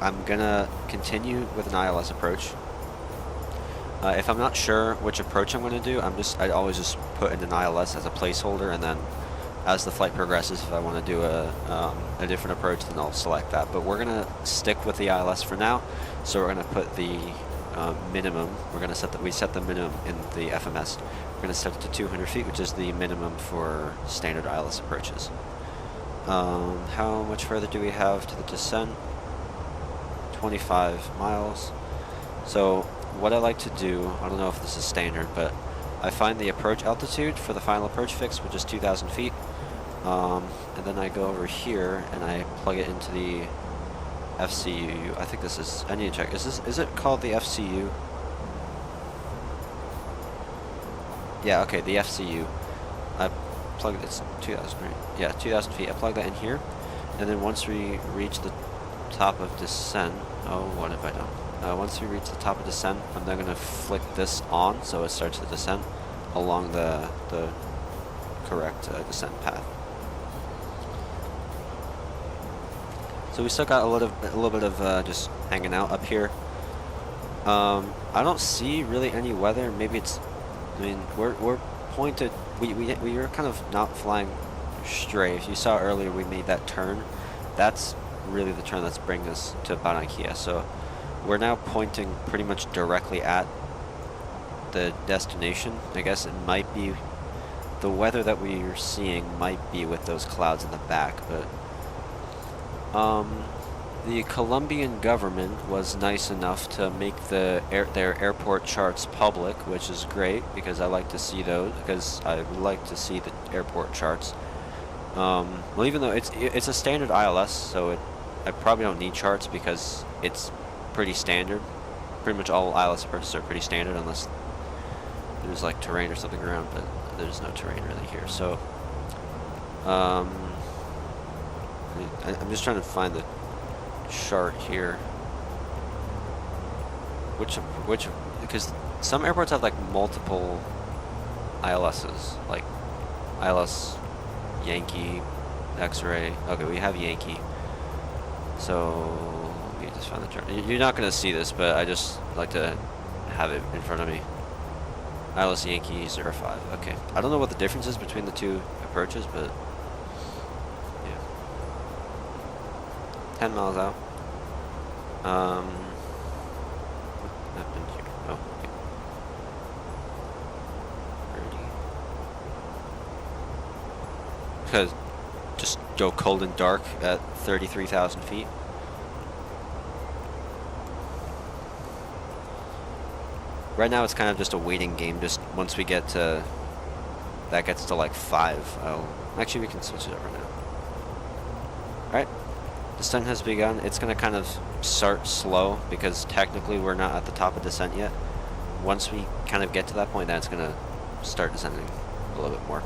I'm gonna continue with an ILS approach. If I'm not sure which approach I'm gonna do, I'd always just put in an ILS as a placeholder, and then as the flight progresses, if I want to do a different approach, then I'll select that. But we're gonna stick with the ILS for now. So we're gonna put the minimum. We're gonna we set the minimum in the FMS. We're gonna set it to 200 feet, which is the minimum for standard ILS approaches. How much further do we have to the descent? 25 miles. So what I like to do, I don't know if this is standard, but I find the approach altitude for the final approach fix, which is 2,000 feet. And then I go over here and I plug it into the FCU. I think this is, I need to check. Is it called the FCU? Yeah, okay, the FCU. I plug it's 2,000, right? Yeah, 2,000 feet. I plug that in here. And then once we reach the top of descent, oh, what have I done? Once we reach the top of descent, I'm then going to flick this on so it starts the descent along the correct descent path. So we still got a little bit of just hanging out up here. I don't see really any weather. Maybe it's, I mean, we're pointed. We were kind of not flying straight. If you saw earlier, we made that turn. That's really the turn that's bringing us to Barranquilla. So we're now pointing pretty much directly at the destination. I guess it might be the weather that we are seeing might be with those clouds in the back, but the Colombian government was nice enough to make their airport charts public, which is great because I like to see those, because I would like to see the airport charts. Well, even though it's a standard ILS, so I probably don't need charts because it's pretty standard. Pretty much all ILS approaches are pretty standard unless there's like terrain or something around, but there's no terrain really here. So I'm just trying to find the chart here. Which because some airports have like multiple ILSs, like ILS Yankee, X-ray. Okay, we have Yankee. So let me just find the chart. You're not going to see this, but I just like to have it in front of me. ILS Yankee 05. Okay. I don't know what the difference is between the two approaches, but yeah. 10 miles out. What happened here? Oh, okay. 30. Because just go cold and dark at 33,000 feet. Right now it's kind of just a waiting game. Just once we get to, that gets to like 5. Actually we can switch it over now. Alright, Descent has begun. It's going to kind of start slow because technically we're not at the top of descent yet. Once we kind of get to that point, then it's going to start descending a little bit more.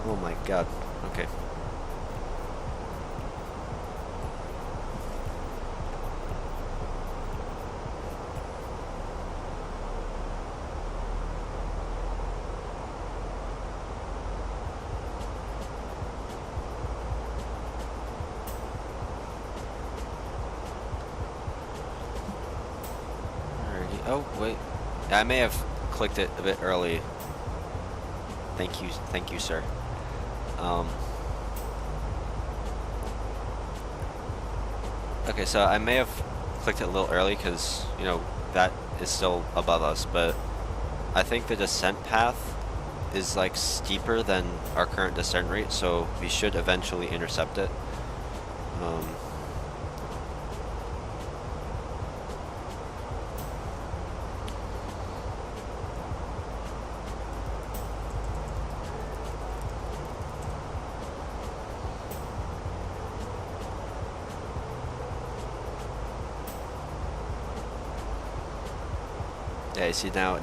Oh my god. Okay. Oh, wait. I may have clicked it a bit early. Thank you, sir. Okay, so I may have clicked it a little early because, you know, that is still above us, but I think the descent path is like steeper than our current descent rate, so we should eventually intercept it. Yeah, you see now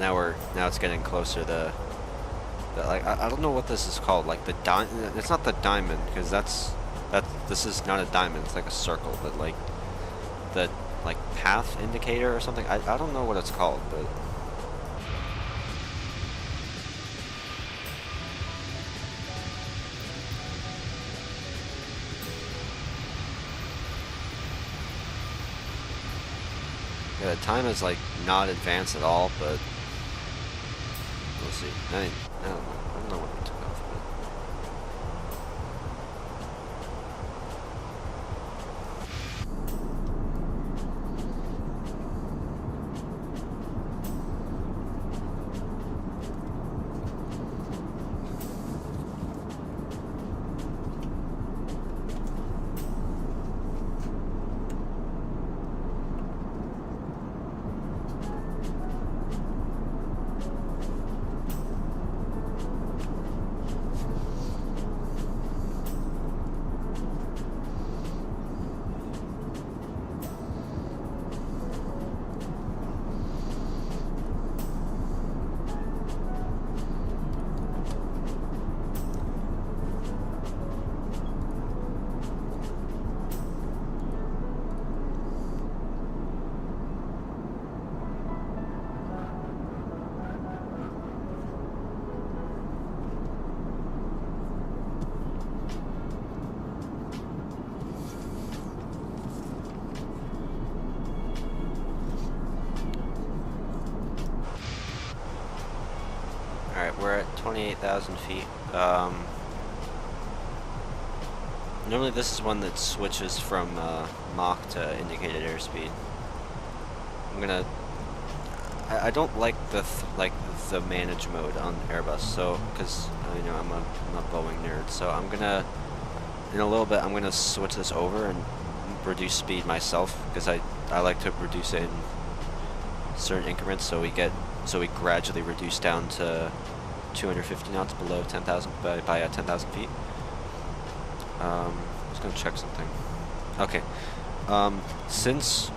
it's getting closer. The like I don't know what this is called. Like the diamond. It's not the diamond because this is not a diamond. It's like a circle. But like the like path indicator or something. I don't know what it's called, but. Yeah, the time is like not advanced at all, but we'll see. I don't know what we took off, but. Alright, we're at 28,000 feet. Normally this is one that switches from Mach to indicated airspeed. I don't like the manage mode on Airbus, so because you know I'm a Boeing nerd, so in a little bit I'm gonna switch this over and reduce speed myself because I like to reduce it in certain increments, so we gradually reduce down to 250 knots below 10,000 by 10,000 feet. I'm just gonna check something. Okay, since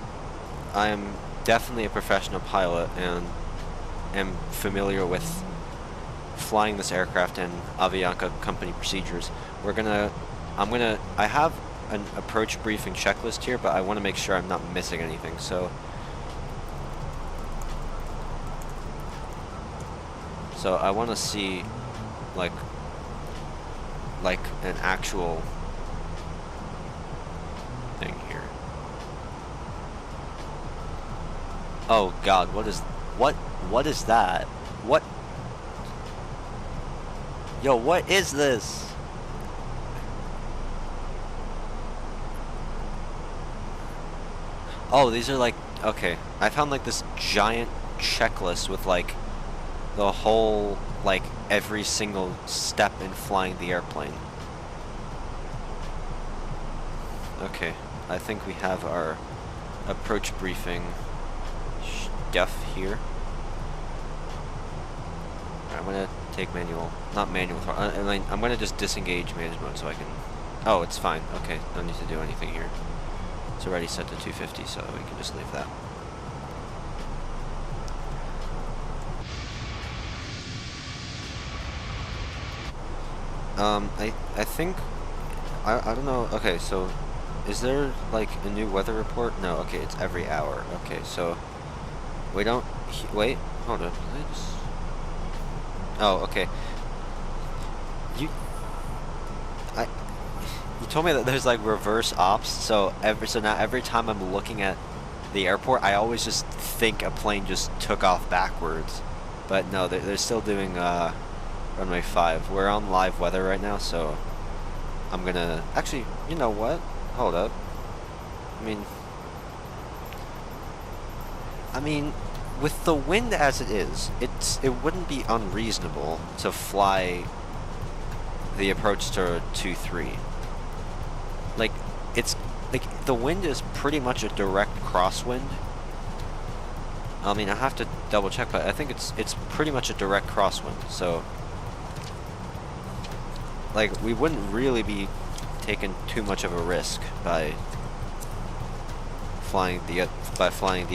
I am definitely a professional pilot and am familiar with flying this aircraft and Avianca company procedures, I have an approach briefing checklist here, but I want to make sure I'm not missing anything. So I want to see like an actual thing here. Oh God, what is that? What? Yo, what is this? Oh, these are like, okay. I found like this giant checklist with like the whole, like every single step in flying the airplane. Okay, I think we have our approach briefing stuff here. I'm gonna take manual, not manual. I'm gonna just disengage manage mode so I can. Oh, it's fine. Okay, don't need to do anything here. It's already set to 250, so we can just leave that. I think, I don't know. Okay, so is there like a new weather report? No. Okay, it's every hour. Okay, so we don't. Wait, hold on. Oh, okay. You told me that there's like reverse ops. So now every time I'm looking at the airport, I always just think a plane just took off backwards. But no, they're still doing runway 5. We're on live weather right now, so I'm gonna actually. You know what? Hold up. I mean, with the wind as it is, it wouldn't be unreasonable to fly the approach to 2-3. Like, it's like the wind is pretty much a direct crosswind. I mean, I have to double check, but I think it's pretty much a direct crosswind. So, like, we wouldn't really be taking too much of a risk by flying the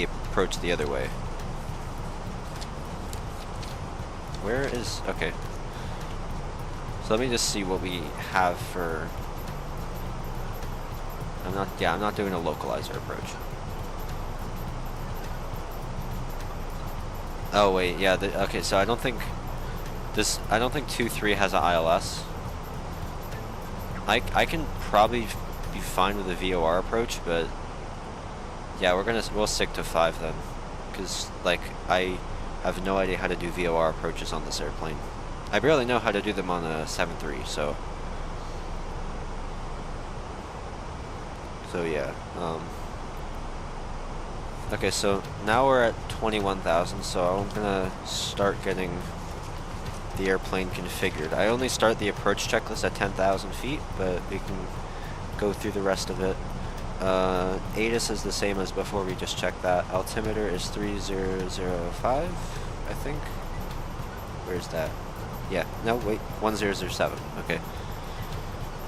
approach the other way. Where is okay? So let me just see what we have for. I'm not doing a localizer approach. Oh wait, yeah. Okay, so I don't think 2-3 has an ILS. I can probably be fine with a VOR approach, but yeah, we'll stick to 5 then, because like I have no idea how to do VOR approaches on this airplane. I barely know how to do them on a 7.3, so yeah. Okay, so now we're at 21,000, so I'm gonna start getting the airplane configured. I only start the approach checklist at 10,000 feet, but we can go through the rest of it. ATIS is the same as before, we just checked that. Altimeter is 3005, I think. Where's that? Yeah, no, wait, 1007, okay.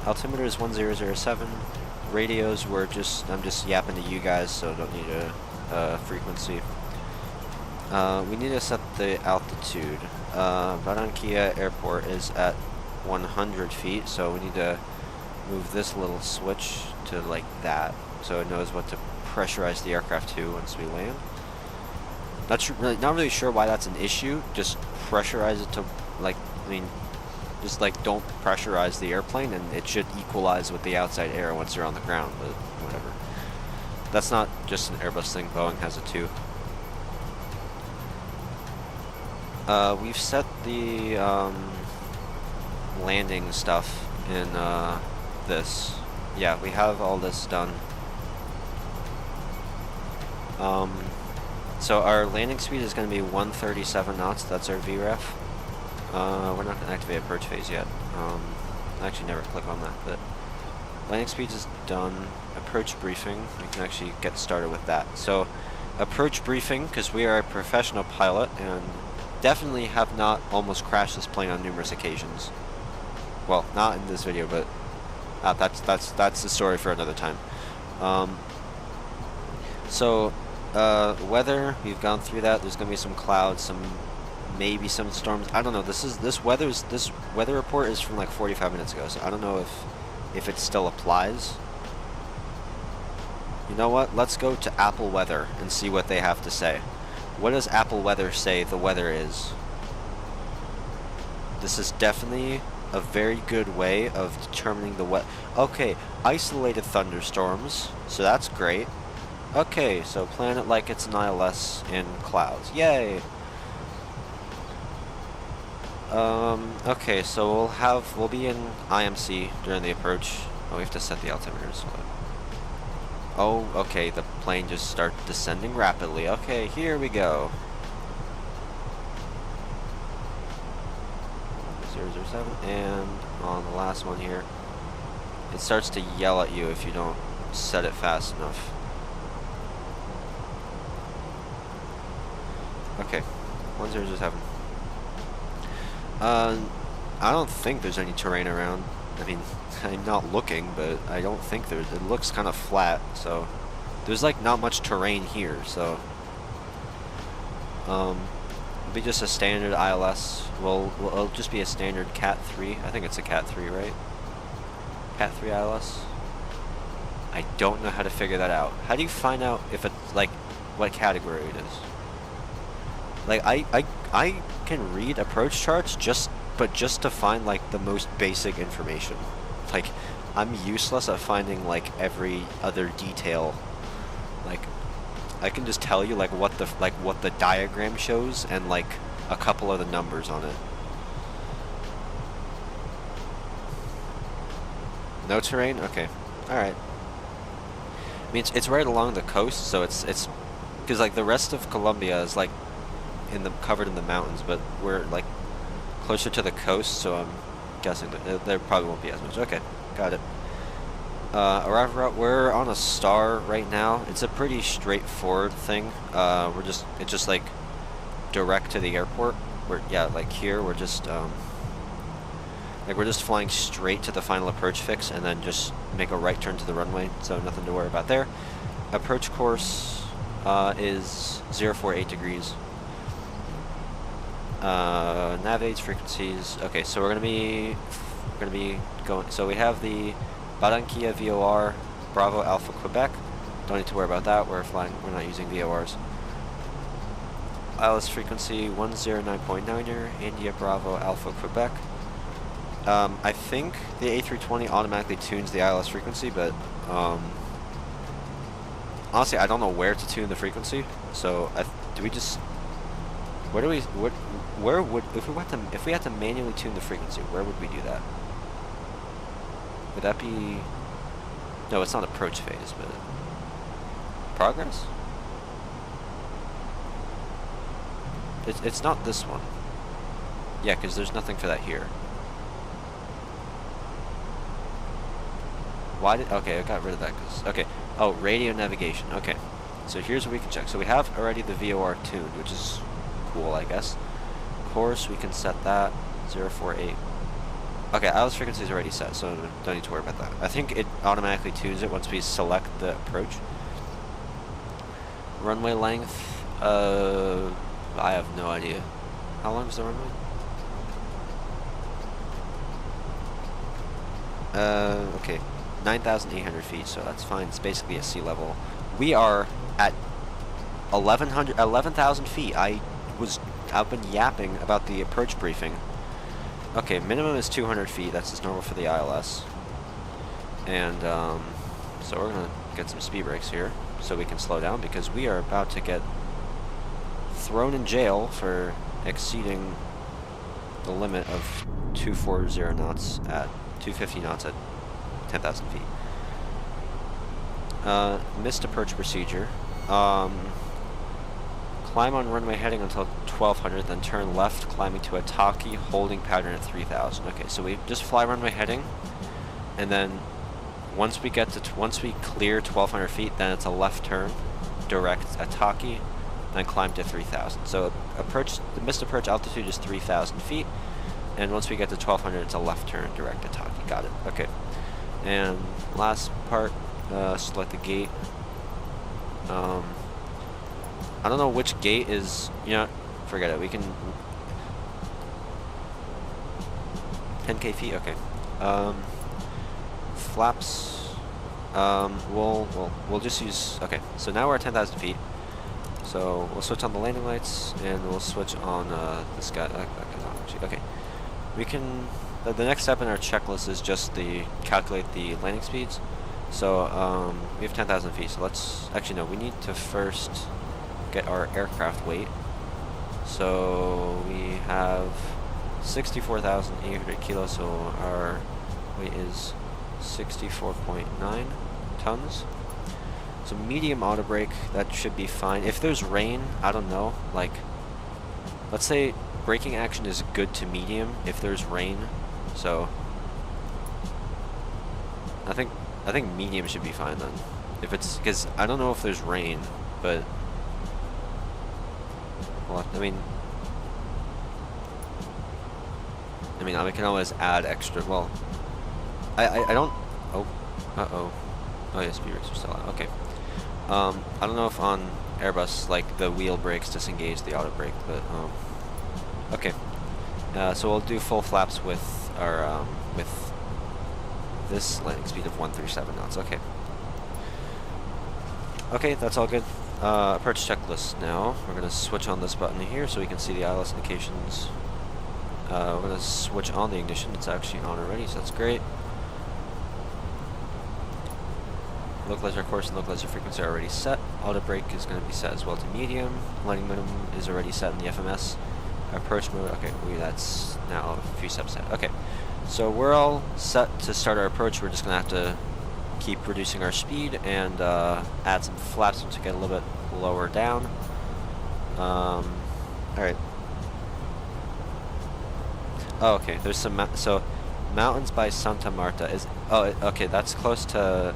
Altimeter is 1007. Radios I'm just yapping to you guys, so don't need a frequency. We need to set the altitude. Barranquilla Airport is at 100 feet, so we need to move this little switch to like that, so it knows what to pressurize the aircraft to once we land. Not really sure why that's an issue. Just pressurize it to just like don't pressurize the airplane, and it should equalize with the outside air once you're on the ground. But whatever. That's not just an Airbus thing. Boeing has it too. We've set the landing stuff in this. Yeah, we have all this done. So our landing speed is going to be 137 knots. That's our VREF. We're not going to activate approach phase yet. I actually never click on that, but landing speed is done. Approach briefing, we can actually get started with that. So approach briefing, because we are a professional pilot and definitely have not almost crashed this plane on numerous occasions. Well, not in this video, but that's the story for another time. Weather, we've gone through that. There's gonna be some clouds, maybe some storms. I don't know. This weather report is from like 45 minutes ago, so I don't know if it still applies. You know what? Let's go to Apple Weather and see what they have to say. What does Apple Weather say the weather is? This is definitely a very good way of determining the weather. Okay, isolated thunderstorms, so that's great. Okay, so plan it like it's an ILS in clouds. Yay! Okay, so we'll be in IMC during the approach. Oh, we have to set the altimeters. Oh, okay, the plane just starts descending rapidly. Okay, here we go. 007, and on the last one here, it starts to yell at you if you don't set it fast enough. Okay, 1007. Uh, I don't think there's any terrain around. I mean, I'm not looking, but I don't think there's. It looks kind of flat, so there's like not much terrain here. So, it'll be just a standard ILS. Well, it'll just be a standard Cat 3. I think it's a Cat 3, right? Cat 3 ILS. I don't know how to figure that out. How do you find out if it's like what category it is? Like I can read approach charts but just to find like the most basic information. Like I'm useless at finding like every other detail. Like I can just tell you like what the diagram shows and like a couple of the numbers on it. No terrain? Okay. All right. I mean, it's right along the coast, so it's because like the rest of Colombia is like covered in the mountains, but we're like closer to the coast, so I'm guessing that there probably won't be as much. Okay, got it. Arrival route. We're on a star right now. It's a pretty straightforward thing. It's just like direct to the airport. Like here we're just we're just flying straight to the final approach fix and then just make a right turn to the runway, so nothing to worry about there. Approach course is 048 degrees. Nav aids, frequencies. Okay, so we're gonna be going. So we have the Barranquilla VOR Bravo Alpha Quebec. Don't need to worry about that. We're not using VORs. ILS frequency 109.9er, India Bravo Alpha Quebec. I think the A320 automatically tunes the ILS frequency, but honestly, I don't know where to tune the frequency. So if we had to manually tune the frequency, where would we do that? Would that be? No, it's not approach phase, but progress. It's not this one. Yeah, because there's nothing for that here. Okay, I got rid of that because, okay. Oh, radio navigation. Okay. So here's what we can check. So we have already the VOR tuned, which is cool, I guess. Course, we can set that 048. Okay, ILS frequency is already set, so don't need to worry about that. I think it automatically tunes it once we select the approach. Runway length, I have no idea. How long is the runway? Okay. 9,800 feet, so that's fine. It's basically at sea level. We are at 11,000 feet. I've been yapping about the approach briefing. Okay, minimum is 200 feet. That's just normal for the ILS. And so we're gonna get some speed brakes here so we can slow down because we are about to get thrown in jail for exceeding the limit of 240 knots at 250 knots at 10,000 feet. Missed approach procedure. Climb on runway heading until 1200, then turn left, climbing to Ataki, holding pattern at 3000. Okay, so we just fly runway heading, and then once we clear 1200 feet, then it's a left turn, direct Ataki, then climb to 3000. So the missed approach altitude is 3000 feet, and once we get to 1200, it's a left turn, direct Ataki. Got it. Okay. And last part, select the gate. I don't know which gate is, forget it. We can 10k feet. Okay. Flaps. We'll just use. Okay. So now we're at 10,000 feet. So we'll switch on the landing lights and we'll switch on this guy. Okay. We can. The next step in our checklist is just calculate the landing speeds. So we have 10,000 feet. So we need to first get our aircraft weight. So we have 64,800 kilos. So our weight is 64.9 tons. So medium auto brake, that should be fine. If there's rain, I don't know. Like, let's say braking action is good to medium if there's rain. So I think medium should be fine then. If it's because I don't know if there's rain, but well, I mean, I mean, we can always add extra. Well, I don't. Oh, oh. Oh yeah, speed brakes are still out. Okay. I don't know if on Airbus like the wheel brakes disengage the auto brake, but okay. So we'll do full flaps with our with this landing speed of 137 knots. Okay. Okay, that's all good. Approach checklist now. We're gonna switch on this button here so we can see the ILS indications. We're gonna switch on the ignition. It's actually on already, so that's great. Localizer course and localizer frequency are already set. Auto brake is going to be set as well to medium. Landing minimum is already set in the FMS. Approach mode, okay, that's now a few steps ahead. Okay, so we're all set to start our approach. We're just going to have to keep reducing our speed and add some flaps to get a little bit lower down. Alright. Oh, okay, there's some, so mountains by Santa Marta is, oh, okay, that's close to,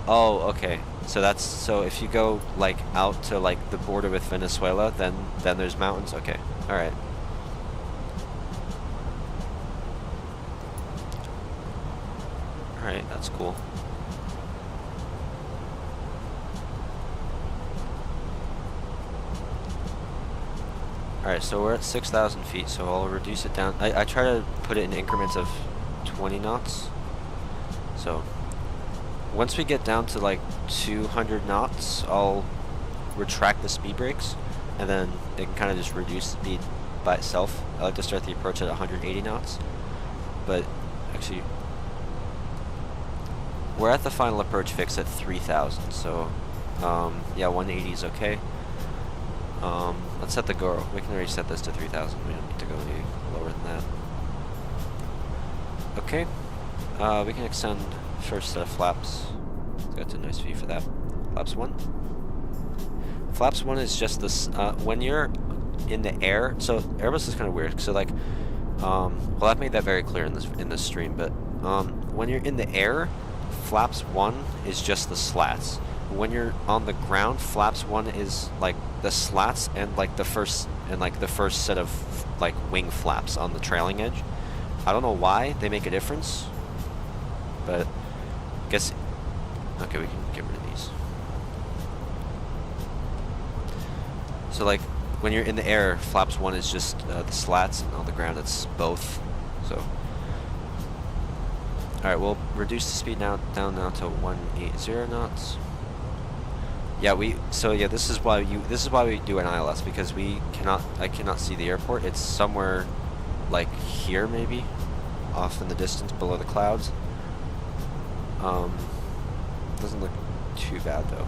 oh, okay. So that's, so if you go like out to like the border with Venezuela, then there's mountains. Okay. All right. All right, that's cool. All right, so we're at 6,000 feet, so I'll reduce it down. I try to put it in increments of 20 knots. So once we get down to like 200 knots, I'll retract the speed brakes, and then it can kind of just reduce speed by itself. I like to start the approach at 180 knots, but actually, we're at the final approach fix at 3,000, so yeah, 180 is okay. Let's set the go. We can already set this to 3,000. We don't need to go any lower than that. Okay, we can extend first set of flaps. Got a nice view for that. Flaps 1. Flaps 1 is just this, when you're in the air, so Airbus is kind of weird, so like, well, I've made that very clear in this stream, but when you're in the air, flaps 1 is just the slats. When you're on the ground, flaps 1 is like the slats and like the first set of like wing flaps on the trailing edge. I don't know why they make a difference, but I guess, okay, we can get rid of these. So like when you're in the air, flaps 1 is just the slats, and on the ground it's both. So alright, we'll reduce the speed now down to 180 knots. Yeah, this is why we do an ILS, because I cannot see the airport. It's somewhere like here, maybe off in the distance below the clouds. Doesn't look too bad though.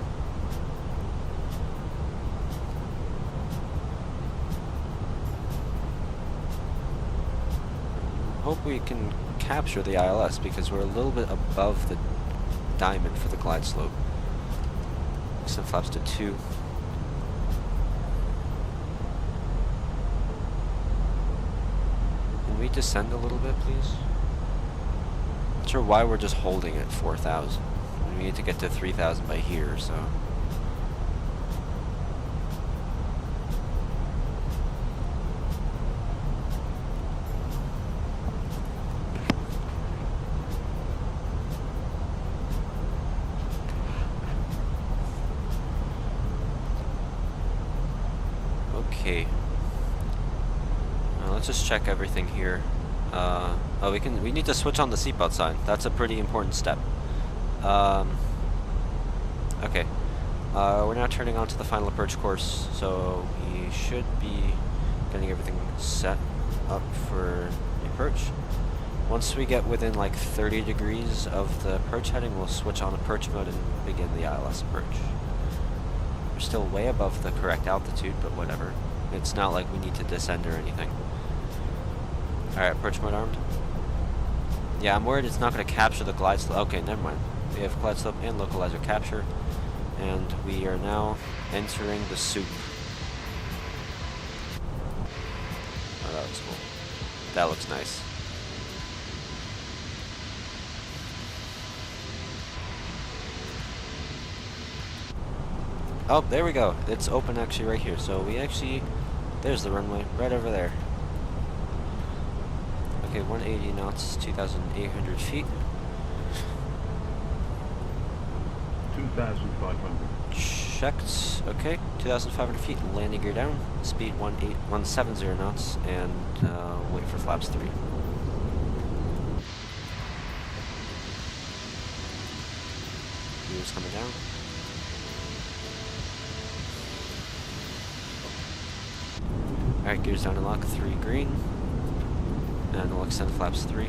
Hope we can capture the ILS, because we're a little bit above the diamond for the glide slope. Extend flaps to 2. Can we descend a little bit, please? Not sure why we're just holding at 4,000. We need to get to 3,000 by here, so. Okay. Let's just check everything here. Oh, we need to switch on the seatbelt sign. That's a pretty important step. Okay. We're now turning on to the final approach course, so we should be getting everything set up for the approach. Once we get within like 30 degrees of the approach heading, we'll switch on approach mode and begin the ILS approach. We're still way above the correct altitude, but whatever. It's not like we need to descend or anything. Alright, approach mode armed. Yeah, I'm worried it's not going to capture the glide slope. Okay, never mind. We have glide slope and localizer capture, and we are now entering the soup. Oh, that looks cool. That looks nice. Oh, there we go. It's open actually right here. So we actually, there's the runway right over there. Okay, 180 knots, 2,800 feet. 2,500. Checked. Okay, 2,500 feet. Landing gear down. Speed 170 knots, and wait for flaps 3. Gears coming down. Alright, gears down and lock. 3 green. And we'll extend flaps 3.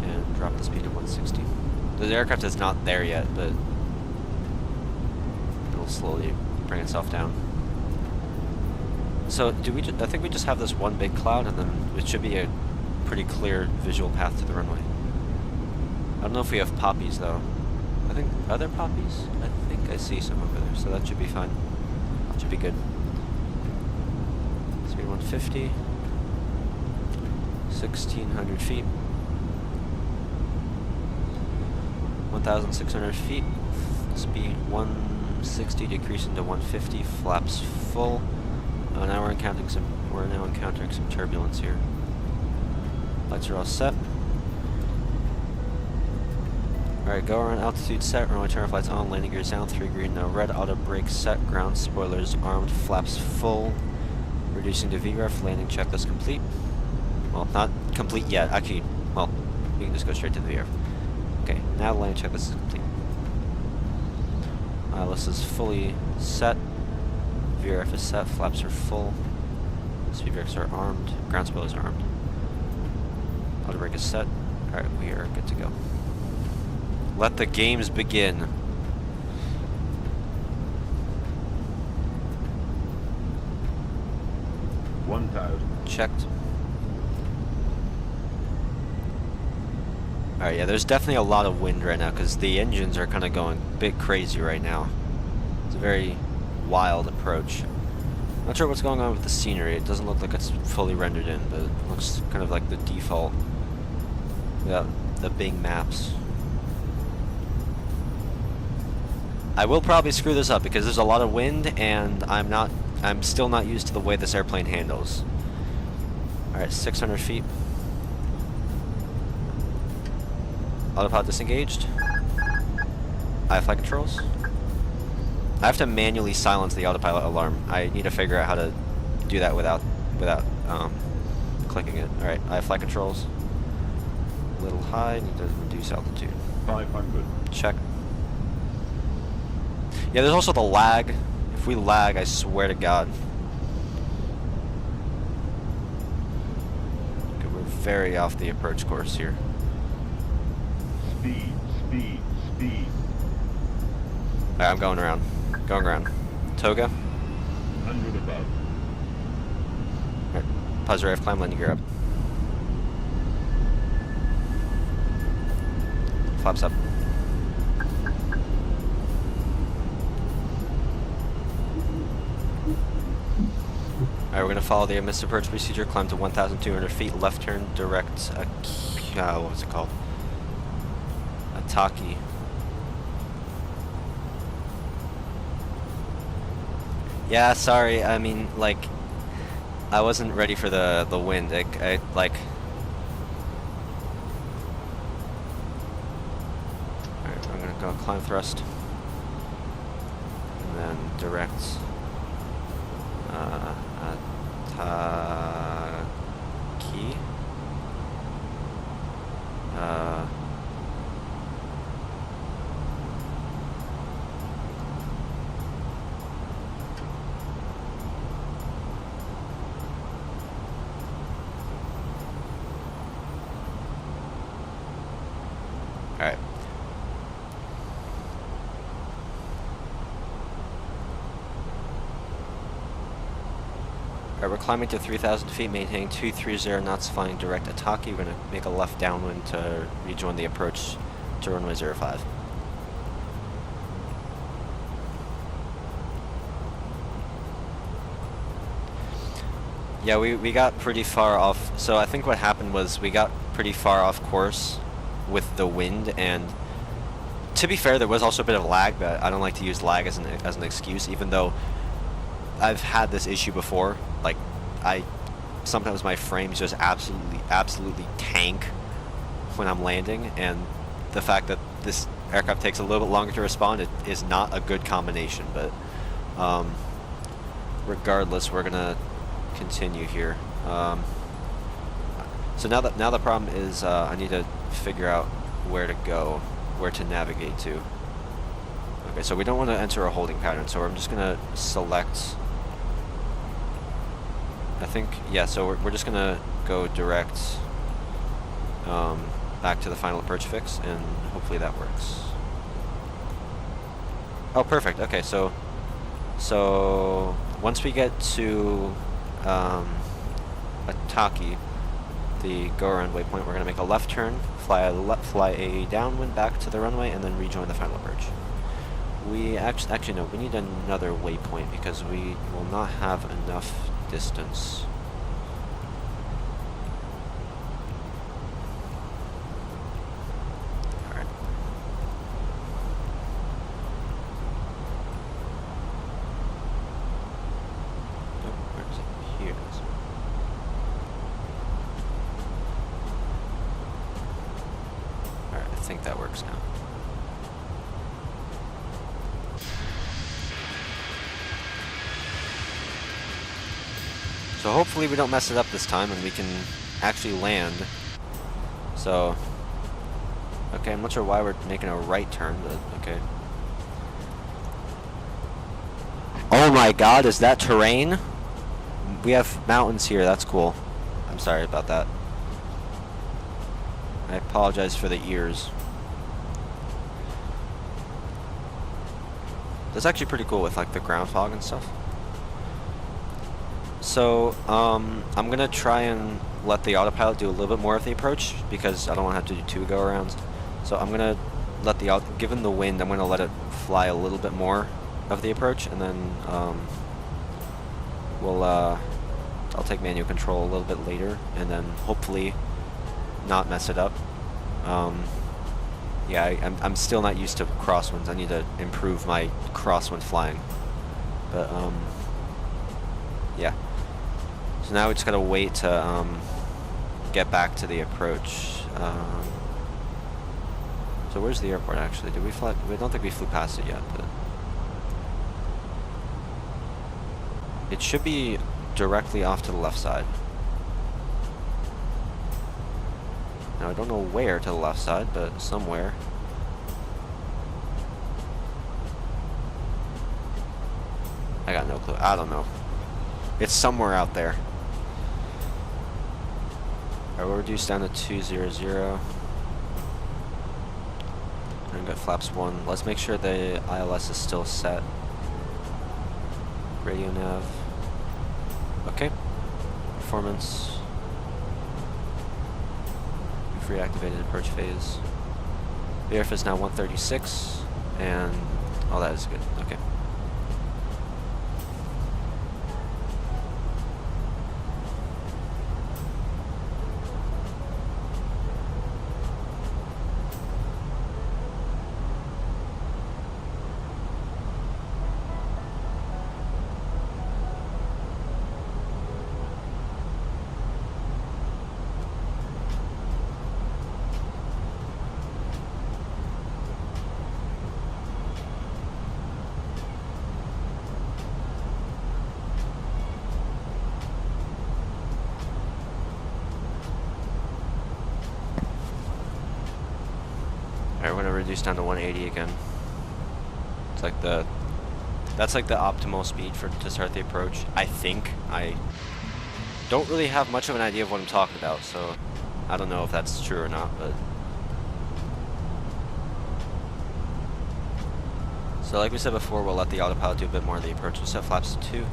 And drop the speed to 160. The aircraft is not there yet, but it'll slowly bring itself down. So, I think we just have this one big cloud, and then it should be a pretty clear visual path to the runway. I don't know if we have poppies, though. Are there poppies? I think I see some over there, so that should be fine. Should be good. Speed 150. 1,600 feet. 1,600 feet. Speed 160, decreasing to 150. Flaps full. Now we're encountering some turbulence here. Lights are all set. Alright, go around altitude set, runway turn lights on, landing gears down, 3 green, no red, auto brake set, ground spoilers armed, flaps full, reducing to VREF, landing checklist complete. Well, not complete yet, actually, well, we can just go straight to the VREF. Okay, now the landing checklist is complete. ILS is fully set, VRF is set, flaps are full, speed brakes are armed, ground spoilers are armed. Auto brake is set. Alright, we are good to go. Let the games begin. 1,000. Checked. Alright, yeah, there's definitely a lot of wind right now because the engines are kind of going a bit crazy right now. It's a very wild approach. Not sure what's going on with the scenery. It doesn't look like it's fully rendered in, but it looks kind of like the default without the Bing maps. I will probably screw this up because there's a lot of wind and I'm still not used to the way this airplane handles. Alright, 600 feet. Autopilot disengaged. I have flight controls. I have to manually silence the autopilot alarm. I need to figure out how to do that without clicking it. Alright, I have flight controls. A little high, need to reduce altitude. 500. Check. Yeah, there's also the lag. If we lag, I swear to God. Okay, we're very off the approach course here. Speed, speed, speed. Alright, I'm going around. Going around. Toga. 100 above. Alright, pause RAF, climb landing gear up. Flaps up. Alright, we're going to follow the missed approach procedure, climb to 1,200 feet, left turn, direct, what was it called? Ataki. Yeah, sorry, I mean, like, I wasn't ready for the wind, I like... Alright, I'm going to go climb thrust. And then direct... Ataki. Alright. Alright, we're climbing to 3,000 feet, maintaining 230 knots, flying direct Ataki. We're going to make a left downwind to rejoin the approach to runway 05. Yeah, we got pretty far off. So I think what happened was we got pretty far off course with the wind, and to be fair, there was also a bit of lag, but I don't like to use lag as an excuse, even though I've had this issue before. Like, I sometimes my frames just absolutely tank when I'm landing, and the fact that this aircraft takes a little bit longer to respond, it is not a good combination. But regardless, we're gonna continue here. So now the problem is I need to figure out where to go, where to navigate to. Okay, so we don't want to enter a holding pattern, so I'm just gonna select. I think, yeah. So we're just gonna go direct back to the final approach fix, and hopefully that works. Oh, perfect. Okay, so once we get to Ataki, the go-around waypoint, we're going to make a left turn, fly a downwind back to the runway, and then rejoin the final approach. We actually no, we need another waypoint because we will not have enough distance. Alright. Nope, where is it? Here it is. Alright, I think that works now. So hopefully we don't mess it up this time and we can actually land. So, okay, I'm not sure why we're making a right turn, but okay. Oh my god, is that terrain? We have mountains here, that's cool. I'm sorry about that. I apologize for the ears. That's actually pretty cool with like the ground fog and stuff. So, I'm gonna try and let the autopilot do a little bit more of the approach because I don't want to have to do 2 go-arounds. So I'm gonna let given the wind, I'm gonna let it fly a little bit more of the approach, and then I'll take manual control a little bit later, and then hopefully not mess it up. Yeah, I'm still not used to crosswinds. I need to improve my crosswind flying, but yeah. So now we just gotta wait to get back to the approach. So where's the airport actually? Did we fly? I don't think we flew past it yet, but it should be directly off to the left side. Now I don't know where to the left side, but somewhere. I got no clue. I don't know. It's somewhere out there. Alright, we'll reduce down to 200. And got flaps 1. Let's make sure the ILS is still set. Radio nav. Okay. Performance. We've reactivated approach phase. VRF is now 136, and all that is good. Okay. Alright, we're gonna reduce down to 180 again. It's like that's like the optimal speed to start the approach. I think. I don't really have much of an idea of what I'm talking about, so I don't know if that's true or not, but so like we said before, we'll let the autopilot do a bit more of the approach. We'll set flaps to 2.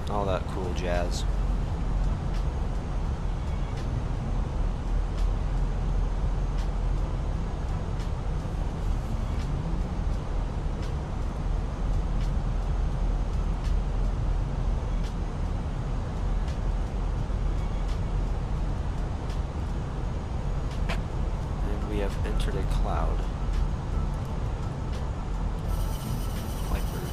All that cool jazz. And we have entered a cloud. Vipers.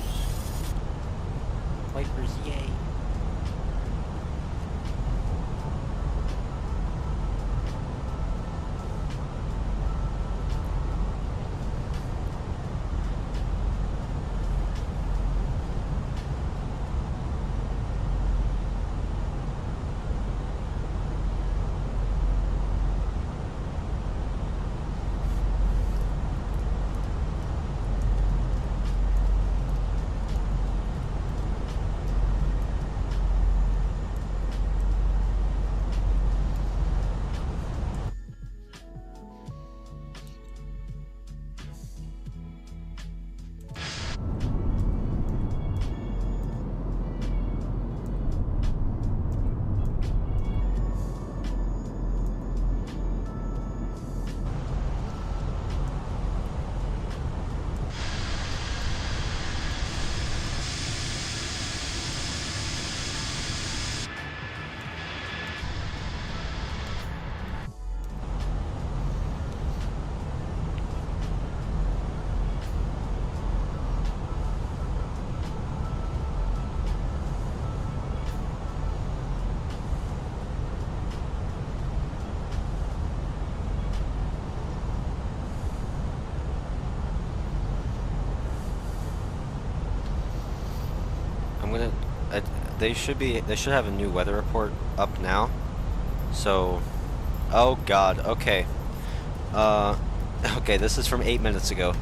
they should have a new weather report up now. So, oh god, okay. Okay, this is from 8 minutes ago.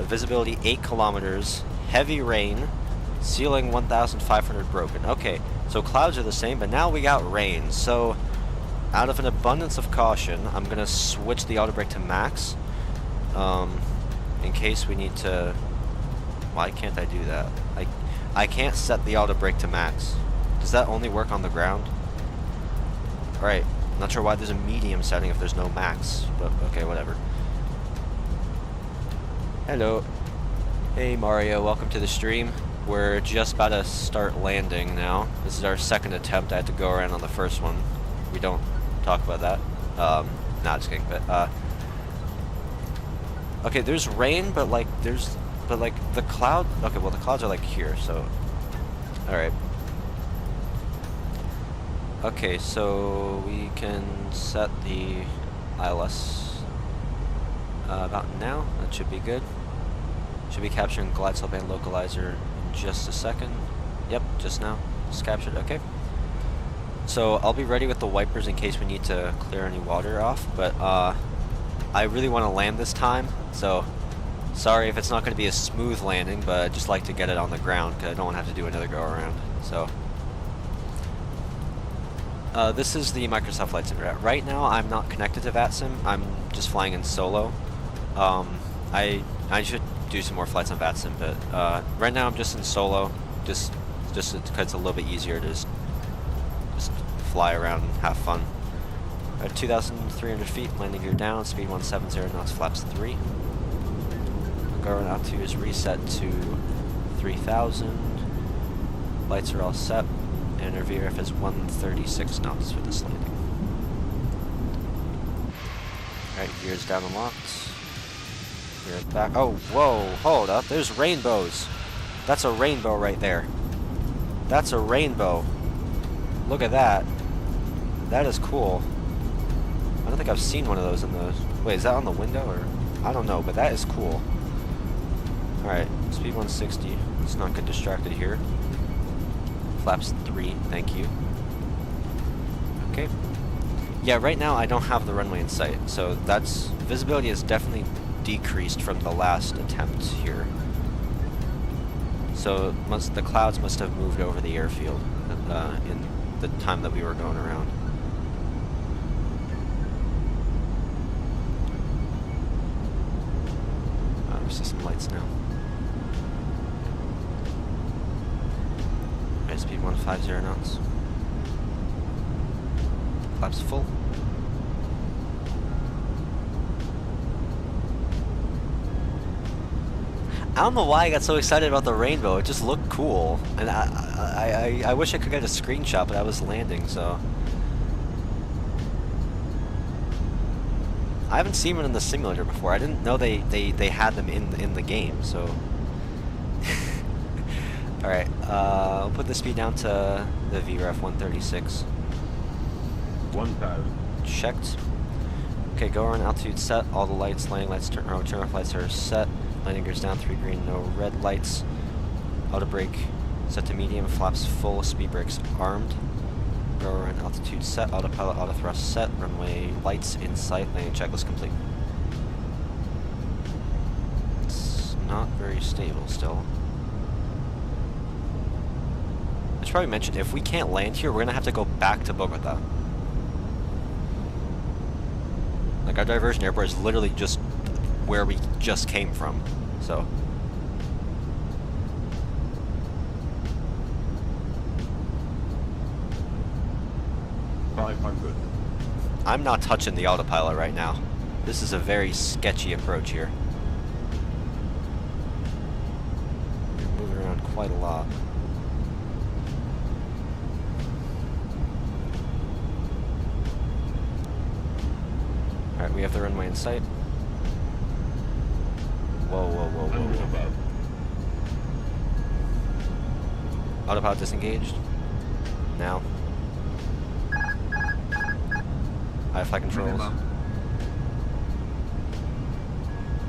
Visibility 8 kilometers, heavy rain, ceiling 1,500 broken. Okay, so clouds are the same, but now we got rain. So, out of an abundance of caution, I'm gonna switch the auto brake to max, in case we need to. Why can't I do that? I can't set the auto brake to max. Does that only work on the ground? Alright, not sure why there's a medium setting if there's no max, but okay, whatever. Hello. Hey Mario, welcome to the stream. We're just about to start landing now. This is our second attempt. I had to go around on the first one. We don't talk about that. Nah, just kidding, but, okay, there's rain, but like, the cloud, okay, well the clouds are like here, so, alright. Okay, so we can set the ILS about now. That should be good. Should be capturing glide slope and localizer in just a second. Yep, just now. It's captured, okay. So I'll be ready with the wipers in case we need to clear any water off, but I really want to land this time, so sorry if it's not going to be a smooth landing, but I'd just like to get it on the ground because I don't want to have to do another go around. So this is the Microsoft Flight Simulator. Right now I'm not connected to VATSIM, I'm just flying in solo. I should do some more flights on VATSIM, but right now I'm just in solo, just because it's a little bit easier to just fly around and have fun. At 2,300 feet, landing gear down, speed 170 knots, flaps 3. Go around altitude is reset to 3,000. Lights are all set, and our VRF is 136 knots for this landing. Alright, gears down and locked. We're back. Oh, whoa, hold up. There's rainbows. That's a rainbow right there. That's a rainbow. Look at that. That is cool. I don't think I've seen one of those in the... Wait, is that on the window or... I don't know, but that is cool. Alright, speed 160. Let's not get distracted here. Flaps 3, thank you. Okay. Yeah, right now I don't have the runway in sight, so that's... Visibility is definitely decreased from the last attempt here. So the clouds must have moved over the airfield in the time that we were going around. We see some lights now. Alright, speed 150 knots. Flaps full. I don't know why I got so excited about the rainbow. It just looked cool, and I wish I could get a screenshot, but I was landing, so I haven't seen one in the simulator before. I didn't know they had them in the game. So all right, I'll put the speed down to the VRF 136. 1,000. Checked. Okay, go around altitude set. All the lights, landing lights, turn off lights are set. Landing gears down, 3 green, no red lights. Auto brake set to medium, flaps full, speed brakes armed. Go around altitude set, autopilot, auto thrust set, runway lights in sight, landing checklist complete. It's not very stable still. I should probably mention, if we can't land here, we're gonna have to go back to Bogota. Like, our diversion airport is literally just where we just came from, so. I'm not touching the autopilot right now. This is a very sketchy approach here. You're moving around quite a lot. Alright, we have the runway in sight. Whoa, whoa, whoa, whoa, whoa. Autopilot disengaged. Now. High flight controls. Whoa,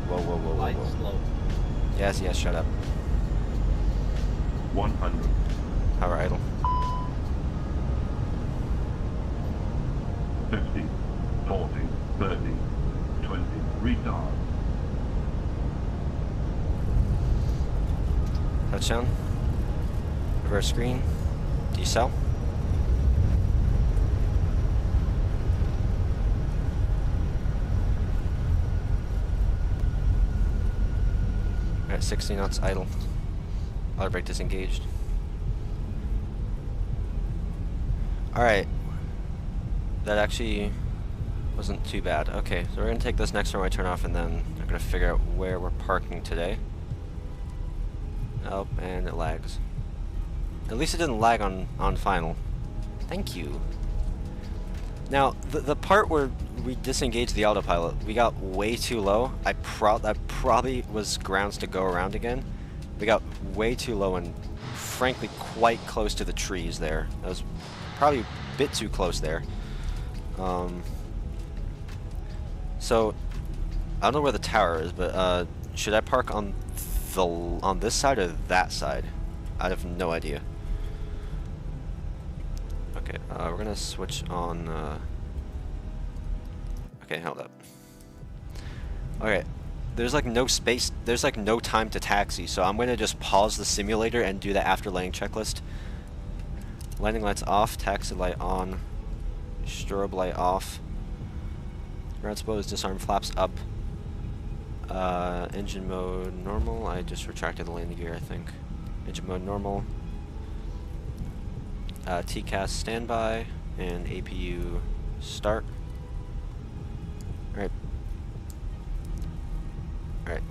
whoa, whoa, whoa, Light whoa. slow. Yes, yes, shut up. 100. Power idle. 50, 40, 30, 20. Retard. Touchdown. Reverse screen. Decel. Alright, 60 knots idle. Auto brake disengaged. Alright. That actually wasn't too bad. Okay, so we're gonna take this next runway turn off and then we're gonna figure out where we're parking today. Oh, and it lags. At least it didn't lag on final. Thank you. Now, the part where we disengaged the autopilot, we got way too low. That probably was grounds to go around again. We got way too low and frankly quite close to the trees there. That was probably a bit too close there. So, I don't know where the tower is, but should I park on this side or that side? I have no idea. Okay, we're gonna switch on. Okay, hold up. Okay, there's like no space. There's like no time to taxi, so I'm gonna just pause the simulator and do the after landing checklist. Landing lights off, taxi light on, strobe light off. Ground exposed, disarm flaps up. Engine mode normal. I just retracted the landing gear, I think. Engine mode normal. TCAS standby and APU start. Alright. Alright.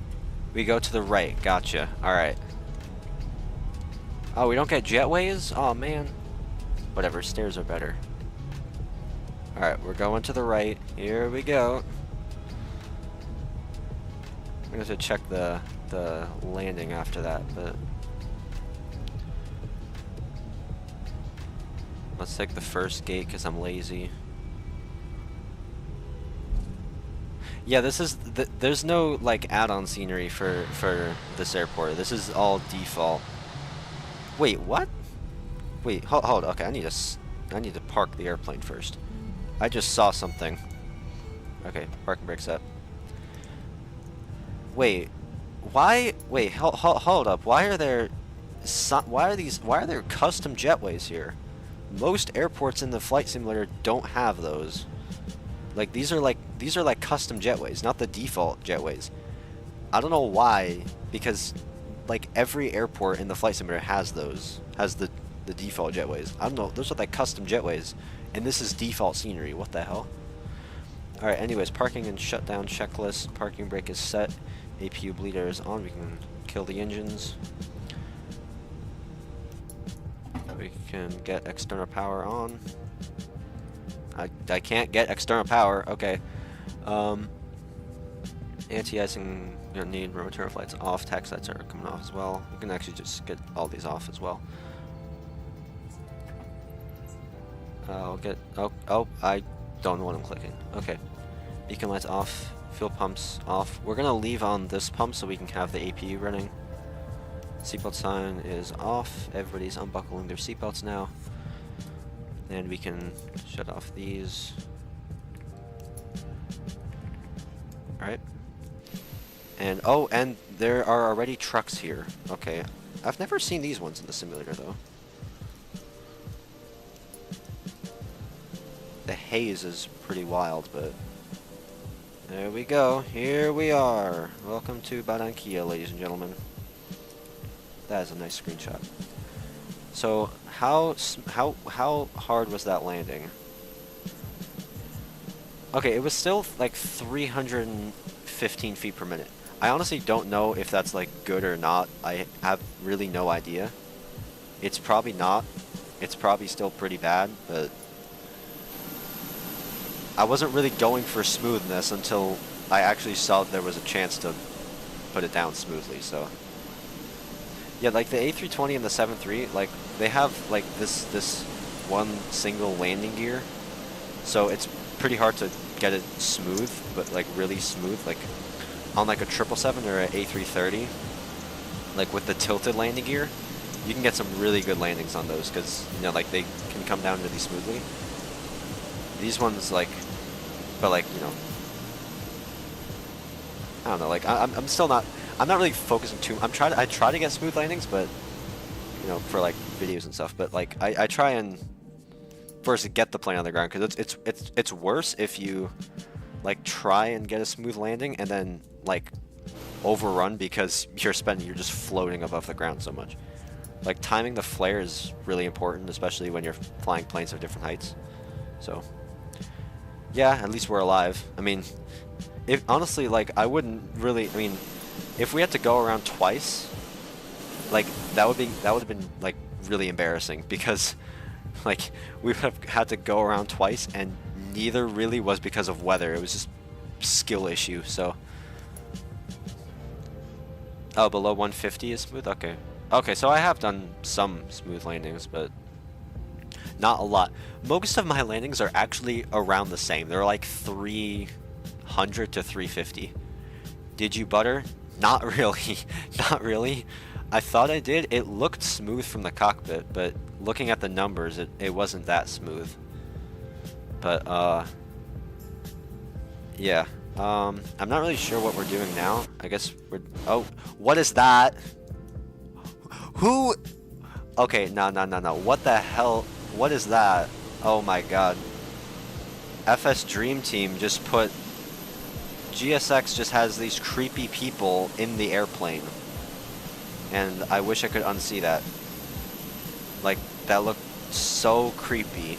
We go to the right. Gotcha. Alright. Oh, we don't get jetways? Oh man. Whatever, stairs are better. Alright, we're going to the right. Here we go. I'm gonna have to check the landing after that, but let's take the first gate because I'm lazy. Yeah, this is there's no like add-on scenery for this airport. This is all default. Wait, what? Wait, hold. Okay, I need to park the airplane first. I just saw something. Okay, parking brake set. Wait, why? Wait, hold up. Why are there custom jetways here? Most airports in the flight simulator don't have those. Like these are like custom jetways, not the default jetways. I don't know why, because like every airport in the flight simulator has those, has the default jetways. I don't know, those are like custom jetways, and this is default scenery. What the hell? All right. Anyways, parking and shutdown checklist. Parking brake is set. APU bleeder is on. We can kill the engines. We can get external power on. I can't get external power. Okay. Anti-icing, gonna need rotor flights off. Tax lights are coming off as well. You can actually just get all these off as well. I'll get. Oh, I don't know what I'm clicking. Okay. Beacon lights off. Fuel pumps off. We're gonna leave on this pump so we can have the APU running. Seatbelt sign is off. Everybody's unbuckling their seatbelts now. And we can shut off these. Alright. And oh, and there are already trucks here. Okay. I've never seen these ones in the simulator though. The haze is pretty wild, but there we go. Here we are. Welcome to Barranquilla, ladies and gentlemen. That is a nice screenshot. So how hard was that landing? Okay, it was still like 315 feet per minute. I honestly don't know if that's like good or not. I have really no idea. It's probably not. It's probably still pretty bad, but I wasn't really going for smoothness until I actually saw there was a chance to put it down smoothly, so. Yeah, like the A320 and the 737, like they have like this one single landing gear, so it's pretty hard to get it smooth, but like really smooth, like on like a 777 or an A330, like with the tilted landing gear, you can get some really good landings on those because, you know, like they can come down really smoothly. these ones, like, but like, you know, I don't know, like, I'm still not, I'm not really focusing too, I try to get smooth landings, but, you know, for like videos and stuff, but like, I try and first get the plane on the ground, because it's worse if you, like, try and get a smooth landing and then, like, overrun because you're just floating above the ground so much. Like, timing the flare is really important, especially when you're flying planes of different heights. So, yeah, at least we're alive. I mean, if honestly, like, I wouldn't really, I mean, if we had to go around twice, like, that would have been like really embarrassing, because like we would have had to go around twice, and neither really was because of weather. It was just skill issue. So, oh, below 150 is smooth. Okay, okay. So I have done some smooth landings, but not a lot. Most of my landings are actually around the same. They're like 300 to 350. Did you butter? Not really. Not really. I thought I did. It looked smooth from the cockpit, but looking at the numbers, it wasn't that smooth. But, yeah. I'm not really sure what we're doing now. I guess we're... Oh, what is that? Who... Okay, no. What the hell? What is that? Oh my god. FS Dream Team just put... GSX just has these creepy people in the airplane. And I wish I could unsee that. Like, that looked so creepy.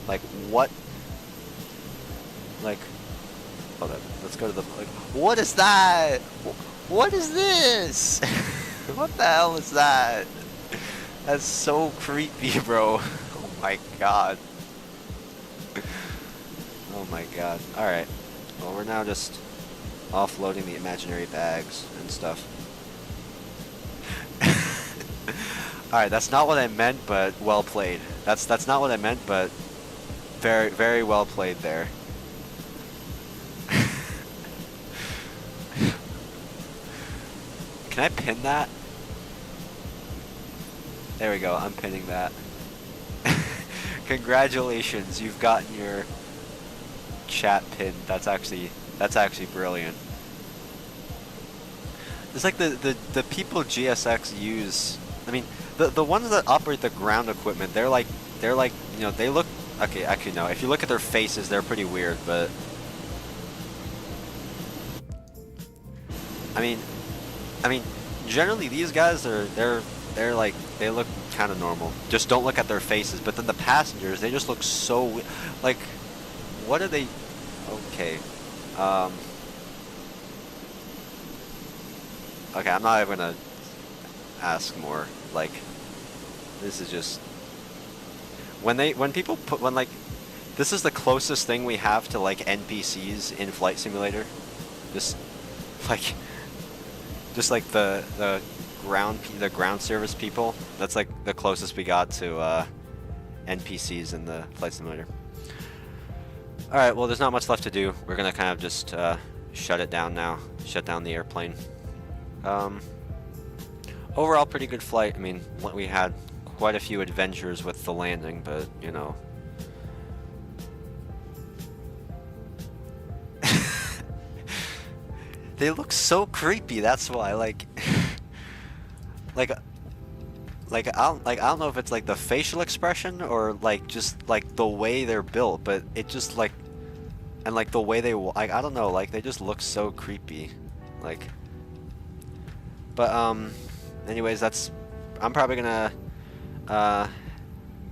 Like, what? Like, hold on. Let's go to the... Like, what is that? What is this? What the hell is that? That's so creepy, bro. Oh my god. Oh my god. Alright. Well, we're now just offloading the imaginary bags and stuff. Alright, that's not what I meant, but well played. That's not what I meant, but very, very well played there. Can I pin that? There we go, I'm pinning that. Congratulations, you've gotten your chat pinned. That's actually brilliant. It's like the people GSX use, I mean, the ones that operate the ground equipment, they're like, you know, they look, okay, actually no, if you look at their faces, they're pretty weird, but I mean, generally these guys they're like, they look kind of normal. Just don't look at their faces. But then the passengers, they just look so like, what are they? Okay, okay, I'm not even gonna ask more. Like, this is just when people put like, this is the closest thing we have to like NPCs in Flight Simulator. Just like the ground service people. That's like the closest we got to NPCs in the Flight Simulator. Alright, well, there's not much left to do. We're gonna kind of just shut it down now. Shut down the airplane. Overall, pretty good flight. I mean, we had quite a few adventures with the landing, but, you know. They look so creepy, that's why, like... like I don't know if it's like the facial expression or like just like the way they're built, but it just like, and like the way they like, I don't know, like they just look so creepy, like. But anyways, I'm probably gonna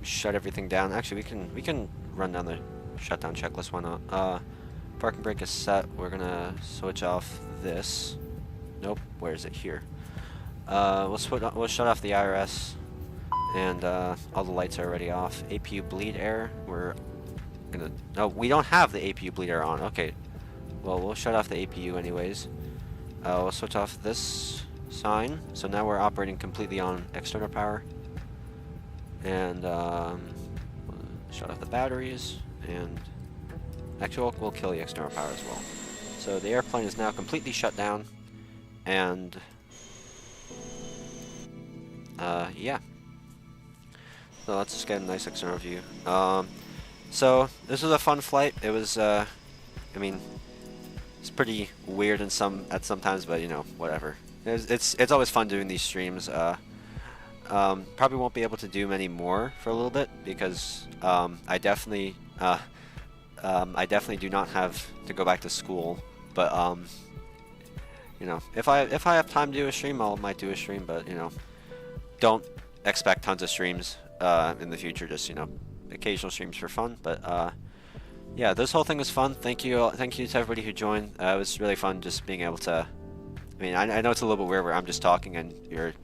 shut everything down. Actually, we can run down the shutdown checklist. Why not? Parking brake is set. We're gonna switch off this. Nope. Where is it? Here. We'll shut off the IRS, and all the lights are already off. APU bleed air, we're gonna... No, we don't have the APU bleed air on. Okay, well, we'll shut off the APU anyways. We'll switch off this sign, so now we're operating completely on external power. And we'll shut off the batteries, and actually we'll kill the external power as well. So the airplane is now completely shut down, and yeah. So let's just get a nice external view. So this was a fun flight. It was, I mean, it's pretty weird at some times, but you know, whatever. It's always fun doing these streams. Probably won't be able to do many more for a little bit because I definitely do not have to go back to school. But you know, if I have time to do a stream, I might do a stream. But you know, don't expect tons of streams in the future. Just you know, occasional streams for fun. But yeah, this whole thing was fun. Thank you to everybody who joined. It was really fun just being able to. I mean, I know it's a little bit weird where I'm just talking and you're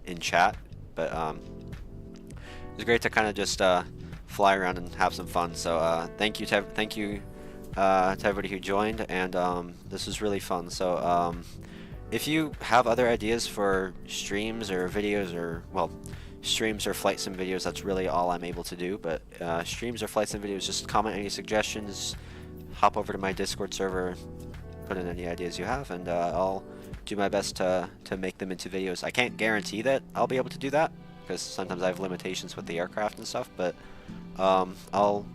in chat, but it was great to kind of just fly around and have some fun. So thank you to everybody who joined, and this was really fun. So if you have other ideas for streams or videos, or well, streams or flight sim videos, that's really all I'm able to do. But streams or flight sim videos, just comment any suggestions, hop over to my Discord server, put in any ideas you have, and I'll do my best to make them into videos. I can't guarantee that I'll be able to do that because sometimes I have limitations with the aircraft and stuff, but I'll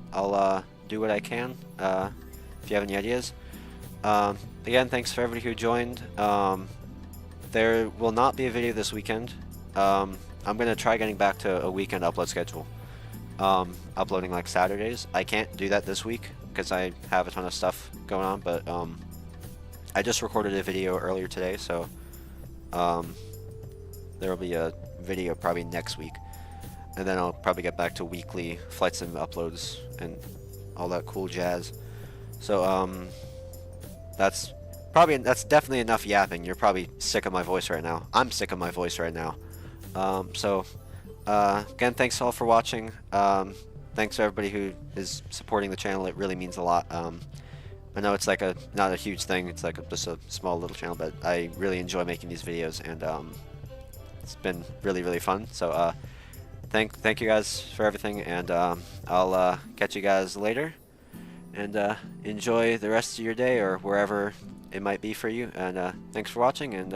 do what I can if you have any ideas. Again, thanks for everybody who joined. There will not be a video this weekend. I'm gonna try getting back to a weekend upload schedule, uploading like Saturdays. I can't do that this week because I have a ton of stuff going on, but I just recorded a video earlier today, so there will be a video probably next week, and then I'll probably get back to weekly flight sim uploads and all that cool jazz. So that's definitely enough yapping. You're probably sick of my voice right now. I'm sick of my voice right now. So again, thanks all for watching. Thanks to everybody who is supporting the channel. It really means a lot. I know it's like not a huge thing. It's like just a small little channel, but I really enjoy making these videos, and it's been really fun. So thank you guys for everything, and I'll catch you guys later, and enjoy the rest of your day or wherever it might be for you. And thanks for watching, and